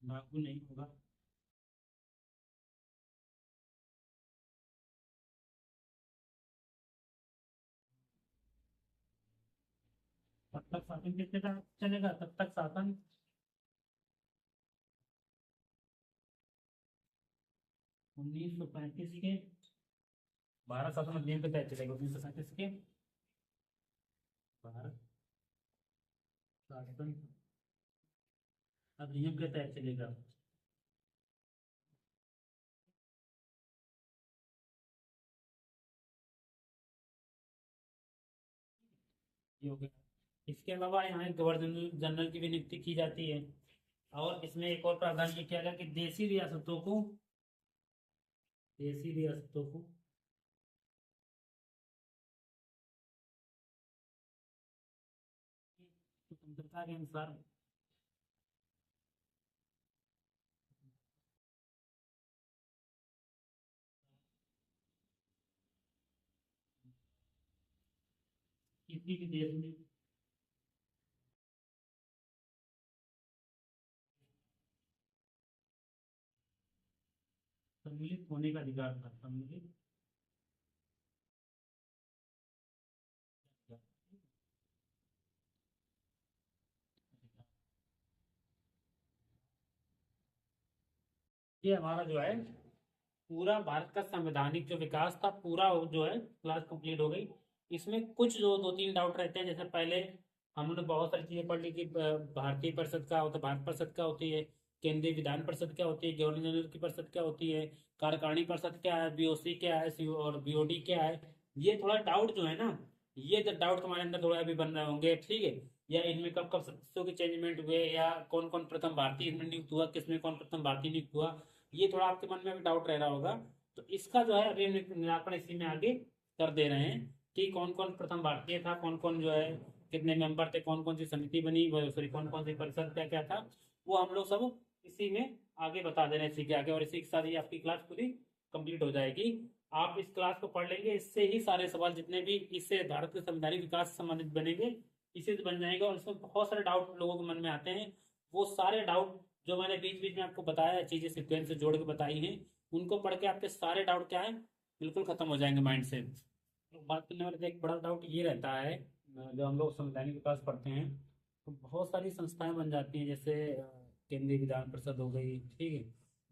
Speaker 1: लागू नहीं होगा, तब तक शासन किसके तहत चलेगा, तब तक शासन 1935 के भारत शासन अधिनियम के तहत चलेगा, 1935 के भारत शासन अधिनियम के तहत चलेगा। ये हो गया। इसके अलावा यहाँ गवर्नर जनरल की भी नियुक्ति की जाती है। और इसमें एक और प्रावधान ये किया गया कि देसी रियासतों को स्वतंत्रता के अनुसार किसी भी देश में सम्मिलित होने का अधिकार था, सम्मिलित देखिए हमारा जो है पूरा भारत का संवैधानिक जो विकास था पूरा जो है क्लास कंप्लीट हो गई। इसमें कुछ जो दो तीन डाउट रहते हैं, जैसे पहले हमने बहुत सारी चीजें पढ़ ली कि भारतीय परिषद क्या होता है, भारत परिषद क्या होती है, केंद्रीय विधान परिषद क्या होती है, गवर्नर जनरल की परिषद क्या होती है, कार्यकारिणी परिषद क्या है, बीओसी क्या है, और बीओडी क्या है। ये थोड़ा डाउट जो है ना, ये जो डाउट तुम्हारे अंदर थोड़ा अभी बन रहे होंगे, ठीक है। या इनमें कब कब सदस्यों के चेंजमेंट हुए, या कौन कौन प्रथम भारतीय इसमें नियुक्त हुआ, किसमें कौन प्रथम भारतीय नियुक्त हुआ, ये थोड़ा आपके मन में अभी डाउट रह रहा होगा। तो इसका जो है अभी हम निराकरण इसी में आगे कर दे रहे हैं कि कौन कौन प्रथम भारतीय था, कौन कौन जो है कितने मेंबर थे, कौन कौन सी समिति बनी, सॉरी कौन कौन सी परिषद क्या क्या था, वो हम लोग सब इसी में आगे बता दे रहे हैं, इसी के आगे। और इसी के साथ ही आपकी क्लास पूरी कंप्लीट हो जाएगी। आप इस क्लास को पढ़ लेंगे, इससे ही सारे सवाल जितने भी इससे भारत के संवैधानिक विकास से संबंधित बनेंगे, इसी से बन जाएगा। और इसमें बहुत सारे डाउट लोगों के मन में आते हैं, वो सारे डाउट जो मैंने बीच बीच में आपको बताया, चीजें सीक्वेंस से जोड़ के बताई हैं, उनको पढ़ के आपके सारे डाउट क्या है बिल्कुल खत्म हो जाएंगे माइंड से। तो बात करने वाले एक बड़ा डाउट ये रहता है, जो हम लोग संवैधानिक विकास पढ़ते हैं तो बहुत सारी संस्थाएं बन जाती हैं, जैसे केंद्रीय विधान परिषद हो गई, ठीक है,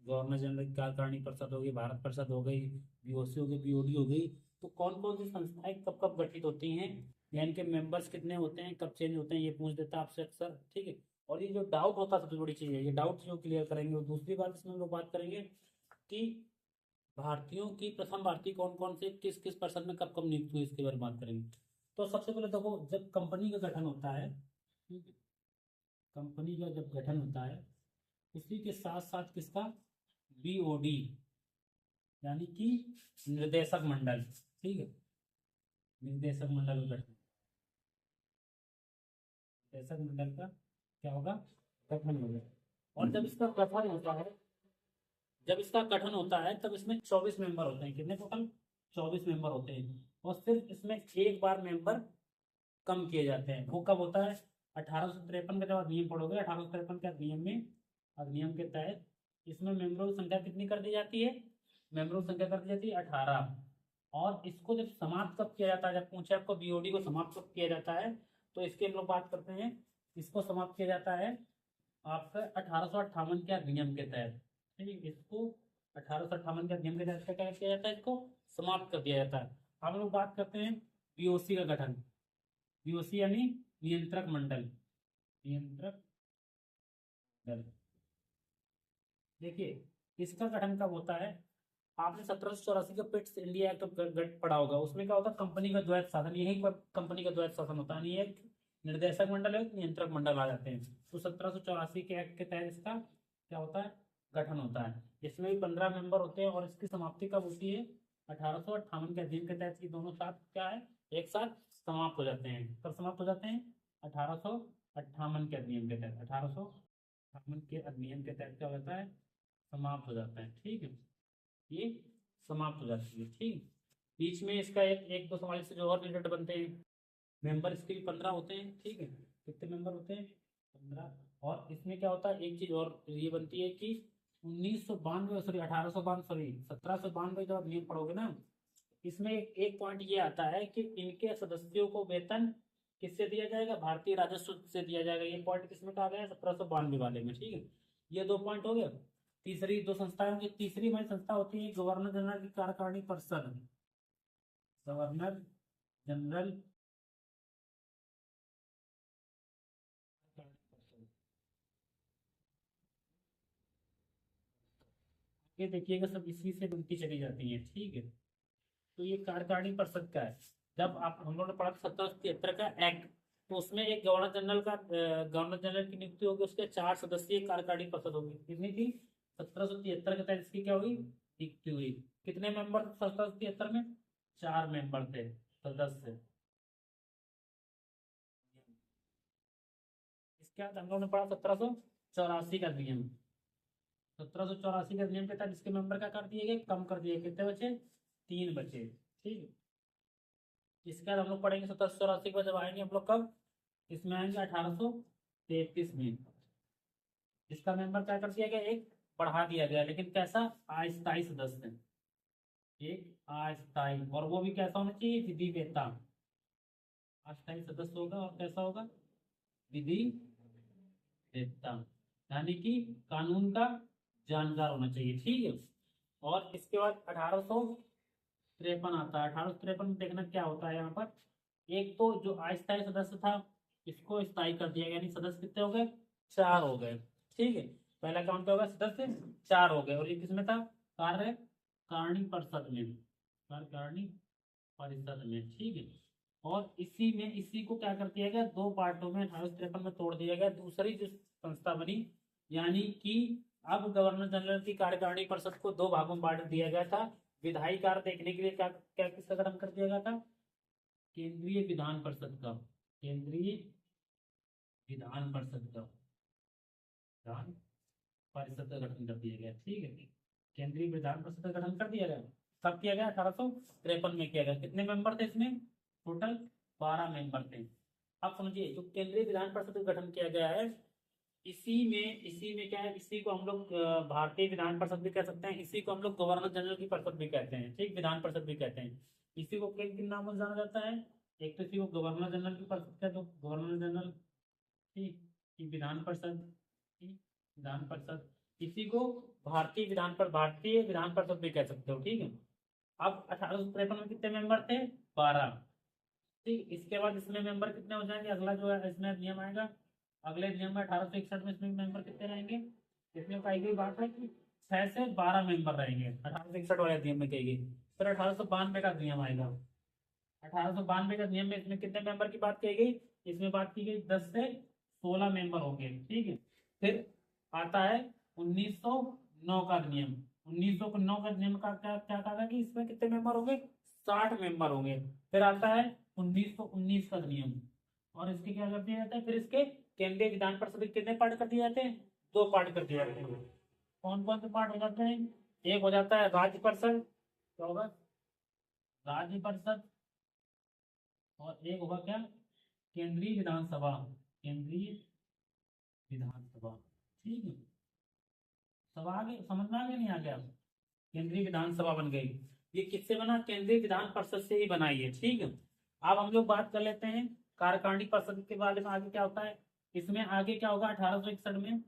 Speaker 1: गवर्नर जनरल की कार्यकारिणी परिषद हो गई, भारत परिषद हो गई, बीओसी हो गई, बीओडी हो गई। तो कौन कौन सी संस्थाएं कब कब गठित होती हैं, या इनके मेंबर्स कितने होते हैं, कब चेंज होते हैं, ये पूछ देता है आपसे अक्सर, ठीक है। और ये जो डाउट होता है सबसे बड़ी चीज है, ये डाउट जो क्लियर करेंगे। और दूसरी बात इसमें हम लोग बात करेंगे कि भारतीयों की प्रथम भारतीय कौन कौन से किस किस परिषद में कब कब नियुक्त हुए, इसके बारे में बात करेंगे। तो सबसे पहले देखो, जब कंपनी का गठन होता है, ठीक है, कंपनी का जब गठन होता है उसी के साथ साथ किसका, बीओडी, यानी कि निर्देशक मंडल, ठीक है, निर्देशक मंडल का गठन, निर्देशक मंडल का क्या होगा, गठन होगा। और जब इसका गठन होता है, जब इसका गठन होता है तब इसमें 24 मेंबर होते हैं। कितने टोटल, 24 मेंबर होते हैं। और सिर्फ इसमें एक बार मेंबर कम किए जाते हैं। वो कब होता है, 1853 का जब अधिनियम पढ़ोगे, 1853 के अधिनियम में, अधिनियम के तहत इसमें मेंबरों की संख्या कितनी कर दी जाती है, मेंबरों की संख्या कर दी जाती है 18। और इसको जब समाप्त कब किया जाता है, जब पूछे आपको बीओडी को समाप्त कब किया जाता है, तो इसके हम लोग बात करते हैं, इसको समाप्त किया जाता है आपका 1858 के अधिनियम के तहत, ठीक है। इसको 1858 के अधिनियम के तहत क्या किया जाता है, इसको समाप्त कर दिया जाता है। अब हम लोग बात करते हैं बीओसी का गठन। बीओसी यानी नियंत्रक मंडल, नियंत्रक दल। देखिए इसका गठन कब होता है, आपने 1784 का पिट्स इंडिया एक्ट पढ़ा होगा। उसमें क्या होता है, कंपनी का द्वैत शासन, यही पर कंपनी का द्वैत शासन होता है, नहीं एक निर्देशक मंडल है, नियंत्रक मंडल आ जाते हैं। तो 1784 के एक्ट के तहत इसका क्या होता है, गठन होता है। इसमें भी 15 मेंबर होते हैं। और इसकी समाप्ति कब होती है, 1858 के अधिनियम के तहत ये दोनों साथ क्या है, एक साथ समाप्त हो जाते हैं। कब समाप्त हो जाते हैं, 1858 के अधिनियम के तहत, 1858 के अधिनियम के तहत क्या होता है, समाप्त हो जाता है, ठीक है, ये समाप्त हो जाती है, ठीक। बीच में इसका एक एक दो सवाल से जो और रिलेटेड बनते हैं, मेंबर इसके भी 15 होते हैं, ठीक है। कितने मेंबर होते हैं, 15। और इसमें क्या होता है, एक चीज और ये बनती है कि 1992, सॉरी 1892, सॉरी 1792 जब आप नियम पढ़ोगे ना, इसमें एक पॉइंट ये आता है कि इनके सदस्यों को वेतन किससे दिया जाएगा, भारतीय राजस्व से दिया जाएगा। ये पॉइंट किसमें कहा गया है, 1792 वाले में, ठीक है। ये दो पॉइंट हो गए। तीसरी दो संस्थाएं की, तीसरी हमारी संस्था होती है गवर्नर जनरल की कार्यकारिणी परिषद, गवर्नर जनरल, ये देखिएगा सब इसी से बनती चली जाती है, ठीक है। तो ये कार्यकारिणी परिषद का है। जब आप हम लोगों ने पढ़ा 1773 का एक्ट, तो उसमें एक गवर्नर जनरल का, गवर्नर जनरल की नियुक्ति होगी, उसके 4 सदस्यीय कार्यकारिणी परिषद होगी। कितनी थी, 1773 के तहत इसकी क्या हुई, नियुक्ति हुई। कितने मेंबर 1773 में, 4 मेंबर थे सदस्य। इसके बाद हम लोगों ने पढ़ा 1784 का नियम, 1784 के नियम के तहत इसके मेंबर क्या कर दिए गए, कम कर दिए। कितने बचे, 3 बचे, ठीक है। इसके बाद हम लोग पढ़ेंगे 1784 के बाद जब आएंगे हम लोग कब, इसमें आएंगे 1833 में। इसका मेंबर क्या कर दिया गया, एक बढ़ा दिया गया, लेकिन कैसा, अस्थायी सदस्य, एक अस्थायी। और वो भी कैसा होना चाहिए, विधि वेता, अस्थायी सदस्य होगा। और कैसा होगा, विधि वेता, यानी कि कानून का जानकार होना चाहिए, ठीक है। और इसके बाद 1853 आता है। 1853 में देखना क्या होता है यहाँ पर, एक तो जो अस्थायी सदस्य था इसको स्थायी कर दिया गया, यानी सदस्य कितने हो गए, 4 हो गए, ठीक है। पहला काउंट क्या होगा, सदस्य 4 हो गए। और ये किसमें था, कार्यकारिणी परिषद में, कार्यकारिणी परिषद में, ठीक है। और इसी में, इसी को क्या कर दिया गया, दो पार्टों में 1853 में तोड़ दिया गया, दूसरी जो संस्था बनी, यानी कि अब गवर्नर जनरल की कार्यकारिणी परिषद को दो भागों में बांट दिया गया था। विधायी कार्य देखने के लिए क्या क्या किसका गठन कर दिया गया था, केंद्रीय विधान परिषद का, केंद्रीय विधान परिषद का, विधान परिषद का गठन कर दिया गया, ठीक है। केंद्रीय विधान परिषद का गठन कर दिया गया, कब किया गया, 1853 में किया गया। कितने मेंबर थे इसमें, टोटल 12 मेंबर थे। अब समझिए, जो केंद्रीय विधान परिषद का गठन किया गया है, इसी में क्या है, इसी को हम लोग भारतीय विधान परिषद भी कह सकते हैं, इसी को हम लोग गवर्नर जनरल की परिषद भी कहते हैं, ठीक, विधान परिषद भी कहते हैं। इसी को किन किन नामों से जाना जाता है, एक तो इसी को गवर्नर जनरल की परिषद का, जो गवर्नर जनरल, ठीक, की विधान परिषद, ठीक, विधान परिषद। इसी को भारतीय विधान परिषद भी कह सकते हो, ठीक है। अब 1853 में कितने मेंबर थे, 12, ठीक। इसके बाद इसमें मेंबर कितने हो जाएंगे, अगला जो है इसमें नियम आएगा, अगले नियम में 1861 में इसमें मेंबर कितने रहेंगे, इसमें कही गई बात है कि 6 से 12 मेंबर रहेंगे, 1861 वाले नियम में कही गई। फिर 1892 का नियम आएगा, 1892 का नियम में इसमें कितने मेंबर की बात कही गई, इसमें बात की गई 10 से 16 मेंबर होंगे, ठीक है। फिर आता है 1909 का नियम, 1909 का नियम का क्या क्या कहा कि इसमें कितने मेंबर होंगे, 60 मेंबर होंगे। फिर आता है 1919 का नियम, और इसके क्या कर दिया जाता है, फिर इसके केंद्रीय विधान परिषद के कितने पार्ट कर दिए जाते हैं, 2 पार्ट कर दिए जाते हैं। कौन कौन से पार्ट हो जाते हैं, एक हो जाता है राज्य परिषद, क्या होगा, राज्य परिषद, और एक होगा क्या, केंद्रीय विधानसभा, केंद्रीय विधानसभा, ठीक है। सब आगे समझ में आ गया, नहीं आ गया, केंद्रीय विधानसभा बन गई। ये किससे बना, केंद्रीय विधान परिषद से ही बनाई है, ठीक है। अब हम लोग बात कर लेते हैं कार्यकारिणी परिषद के बारे में, आगे क्या होता है, इसमें आगे क्या होगा, 1861 में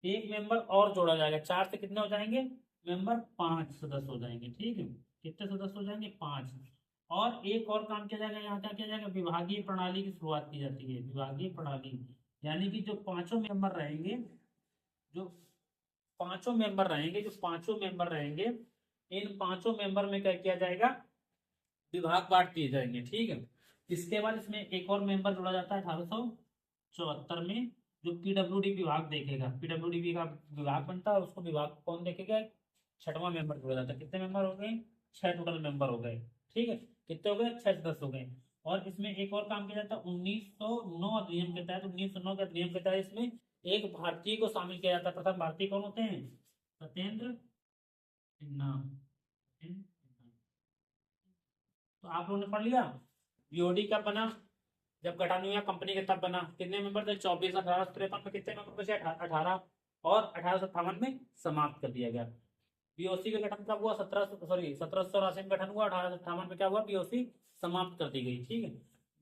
Speaker 1: एक मेंबर और जोड़ा जाएगा, 4 से कितने हो जाएंगे मेंबर, 5 सदस्य हो जाएंगे, ठीक है। कितने सदस्य हो जाएंगे, 5। और एक और काम किया जाएगा, यहाँ क्या किया जाएगा, विभागीय प्रणाली की शुरुआत की जाती है, विभागीय प्रणाली, यानी कि जो पांचों मेंबर रहेंगे, जो पांचों मेंबर रहेंगे, इन पांचों मेंबर में क्या किया जाएगा, विभाग बांट दिए जाएंगे, ठीक है। इसके बाद इसमें एक और मेंबर जोड़ा जाता है 1874 में, जो पीडब्ल्यूडी विभाग देखेगा, पीडब्ल्यूडी का विभाग बनता है, उसको विभाग कौन देखेगा, 6वां मेंबर जोड़ा जाता है। कितने मेंबर हो गए, 6 टोटल मेंबर हो गए, ठीक है। कितने हो गए, 6 सदस्य हो गए। और इसमें एक और काम किया जाता है 1909 अधिनियम के तहत, 1909 के अधिनियम के तहत इसमें एक भारतीय को शामिल किया जाता है। प्रथम भारतीय कौन होते हैं, सत्येंद्र सिन्हा, तो आप लोगों ने पढ़ लिया। बीओडी कब बना, जब गठन हुआ कंपनी के तब बना। कितने मेंबर थे, 24। 1853 में कितने मेंबर बचे, 18। और 1857 में समाप्त कर दिया गया। बीओसी का गठन कब हुआ, 1784 में गठन हुआ, 1858 में क्या हुआ, बीओसी समाप्त कर दी गई, ठीक है।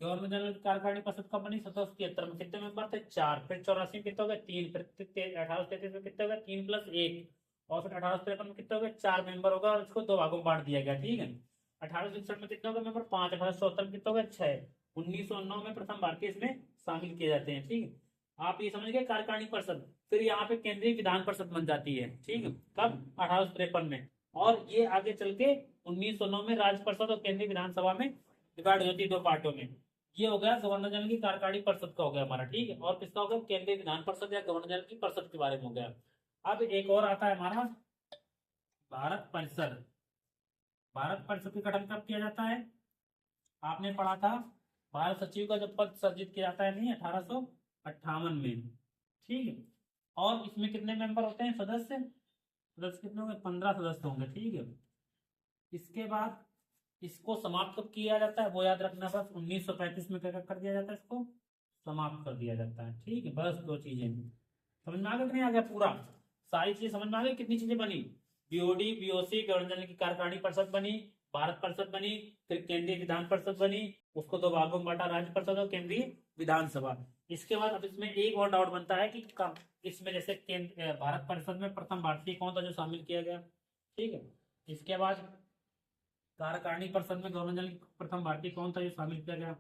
Speaker 1: गवर्नर जनरल कार्यकारिणी परिषद कब बनी, 1773 में कितने मेंबर थे, 4। फिर 84 में कितने हो गए, 3। फिर 1833 में कितने हो गए, 3 + 1। और फिर 1853 में कितने हो गए, 4 मेंबर होगा, और इसको 2 भागों में बांट दिया गया, ठीक है। 1861 में कितने हो गए मेंबर, 5। 1874 में कितने हो गए, 6। 1909 में प्रथम भारतीय इसमें शामिल किए जाते हैं, ठीक है। आप ये समझ गए कार्यकारिणी परिषद। फिर यहाँ पे केंद्रीय विधान परिषद बन जाती है, ठीक है, कब, 1853 में। और ये आगे चल के 1909 में राज्य परिषद और केंद्रीय विधानसभा में डिवाइड हो जाती है, 2 पार्टों में। ये हो गया गवर्नर जनरल की कार्यकारिणी परिषद का हो गया हमारा, ठीक है। और किसका हो गया, केंद्रीय विधान परिषद या गवर्नर जनरल की परिषद के बारे में हो गया। अब एक और आता है हमारा भारत परिषद। भारत परिषद का गठन कब किया जाता है, आपने पढ़ा था, भारत सचिव का जब पद सर्जित किया जाता है, नहीं, 1858 में, ठीक है। और इसमें कितने मेंबर होते हैं, सदस्य कितने होंगे, 15 सदस्य होंगे, ठीक है। इसके बाद इसको समाप्त कब किया जाता है, वो याद रखना, बस 1935 में क्या कर दिया जाता है, इसको समाप्त कर दिया जाता है, ठीक है। बस 2 चीजें समझ में आ गया, नहीं आ गया, पूरा सारी चीजें समझ में आ गई। कितनी चीजें बनी, बीओडी, बीओसी, गवर्नर जनरल की कार्यकारिणी परिषद बनी, भारत परिषद बनी, फिर केंद्रीय विधान परिषद बनी, उसको दो भागों में बांटा, राज्य परिषद और केंद्रीय विधानसभा। इसके बाद अब इसमें एक और डाउट बनता है कि इसमें जैसे केंद्र भारत परिषद में प्रथम भारतीय कौन था जो शामिल किया गया, ठीक है। इसके बाद कार्यकारिणी परिषद में गवर्नर जनरल प्रथम भारतीय कौन था जो शामिल किया गया,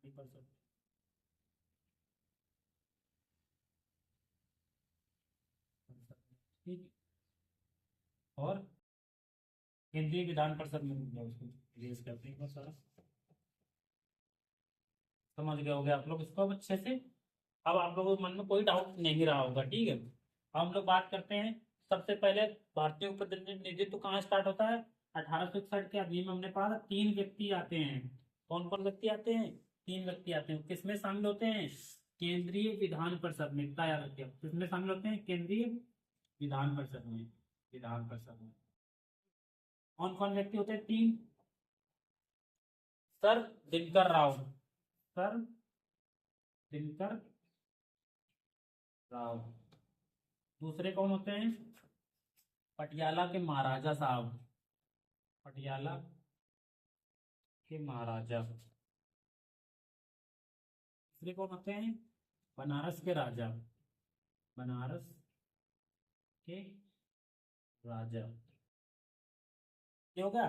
Speaker 1: परिषद, ठीक। और केंद्रीय विधान परिषद में उसको रिलीज करते हैं सारा, समझ गए होगे आप लोग इसको अच्छे से। अब आप लोगों के मन में कोई डाउट नहीं रहा होगा, ठीक है। अब हम लोग बात करते हैं सबसे पहले भारतीय प्रतिनिधित्व कहाँ स्टार्ट होता है। 1861 के अधिनियम में हमने पढ़ा था 3 व्यक्ति आते हैं। कौन कौन व्यक्ति आते हैं, 3 व्यक्ति आते हैं। किसमें शामिल होते हैं, केंद्रीय विधान परिषद में, इतना याद रखिए। किसमें शामिल होते हैं, केंद्रीय विधान परिषद में, विधान परिषद में। कौन कौन व्यक्ति होते हैं, 3। Sir Dinkar Rao, sir Dinkar Rao. दूसरे कौन होते हैं, पटियाला के महाराजा साहब, पटियाला के महाराजा। तीसरे कौन होते हैं, बनारस के राजा, बनारस के राजा। ये होगा,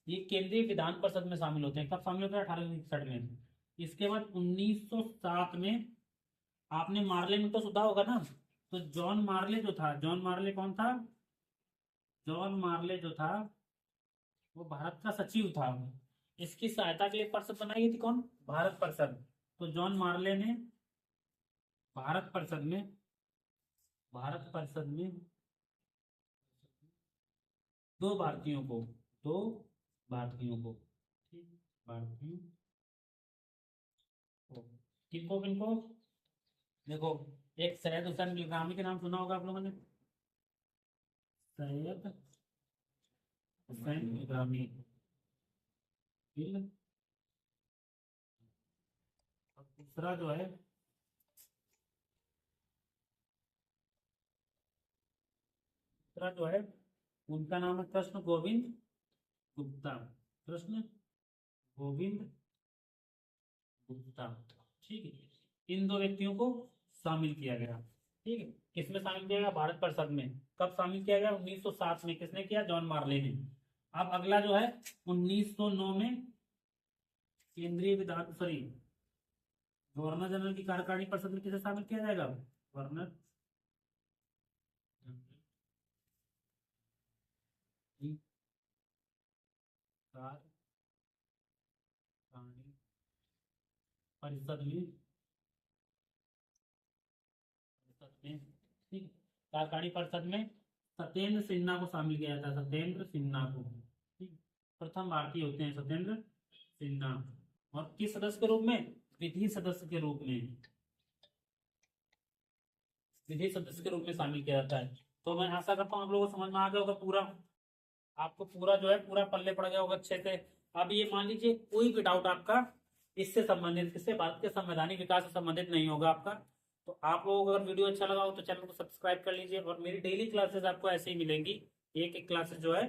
Speaker 1: ये केंद्रीय विधान परिषद में शामिल होते हैं। कब शामिल होते हैं, 1861 में। इसके बाद 1907 में आपने मार्ले में तो सुना होगा ना, तो जॉन मार्ले जो था, जॉन मार्ले कौन था, जॉन मार्ले जो था वो भारत का सचिव था। इसकी सहायता के लिए परिषद बनाई गई थी, कौन, भारत परिषद। तो जॉन मार्ले ने भारत परिषद में, भारत परिषद में 2 भारतीयों को, 2 भारतीयों को, ठीक, भारतीयों को, किनको किनको, देखो एक सैयद हुसैन गिलगामी के नाम सुना होगा आप लोगों ने, सैयद हुसैन गिलगामी। दूसरा जो है, दूसरा जो है उनका नाम है कृष्ण गोविंद गुप्ता, कृष्ण गोविंद गुप्ता, ठीक है। इन 2 व्यक्तियों को शामिल किया गया, ठीक है। किसमें शामिल किया गया, भारत परिषद में। कब शामिल किया गया, 1907 में। किसने किया, जॉन मार्ले ने। अब अगला जो है 1909 में केंद्रीय विधान, सॉरी, गवर्नर जनरल की कार्यकारिणी परिषद में किसे शामिल किया जाएगा, गवर्नर परिषद में, ठीक। कार्यकारिणी परिषद में सत्येंद्र सिन्हा को शामिल किया जाता है, सत्येंद्र सिन्हा को, ठीक। प्रथम भारतीय होते हैं सत्येंद्र सिन्हा। और किस सदस्य के रूप में, विधि सदस्य के रूप में, विधि सदस्य के रूप में शामिल किया जाता है। तो मैं आशा करता हूँ आप लोगों को समझ में आ गया होगा पूरा, आपको पूरा जो है पूरा पल्ले पड़ गया होगा अच्छे से। अब ये मान लीजिए कोई भी डाउट आपका इससे संबंधित, किससे, भारत के संवैधानिक विकास से संबंधित नहीं होगा आपका, तो आप लोगों को अगर वीडियो अच्छा लगा हो तो चैनल को सब्सक्राइब कर लीजिए। और मेरी डेली क्लासेस आपको ऐसे ही मिलेंगी, एक एक क्लासेस जो है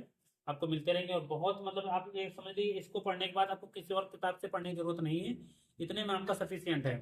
Speaker 1: आपको मिलते रहेंगे। और बहुत मतलब आप ये समझ लीजिए, इसको पढ़ने के बाद आपको किसी और किताब से पढ़ने की जरूरत नहीं है, इतने में आपका सफिशियंट है।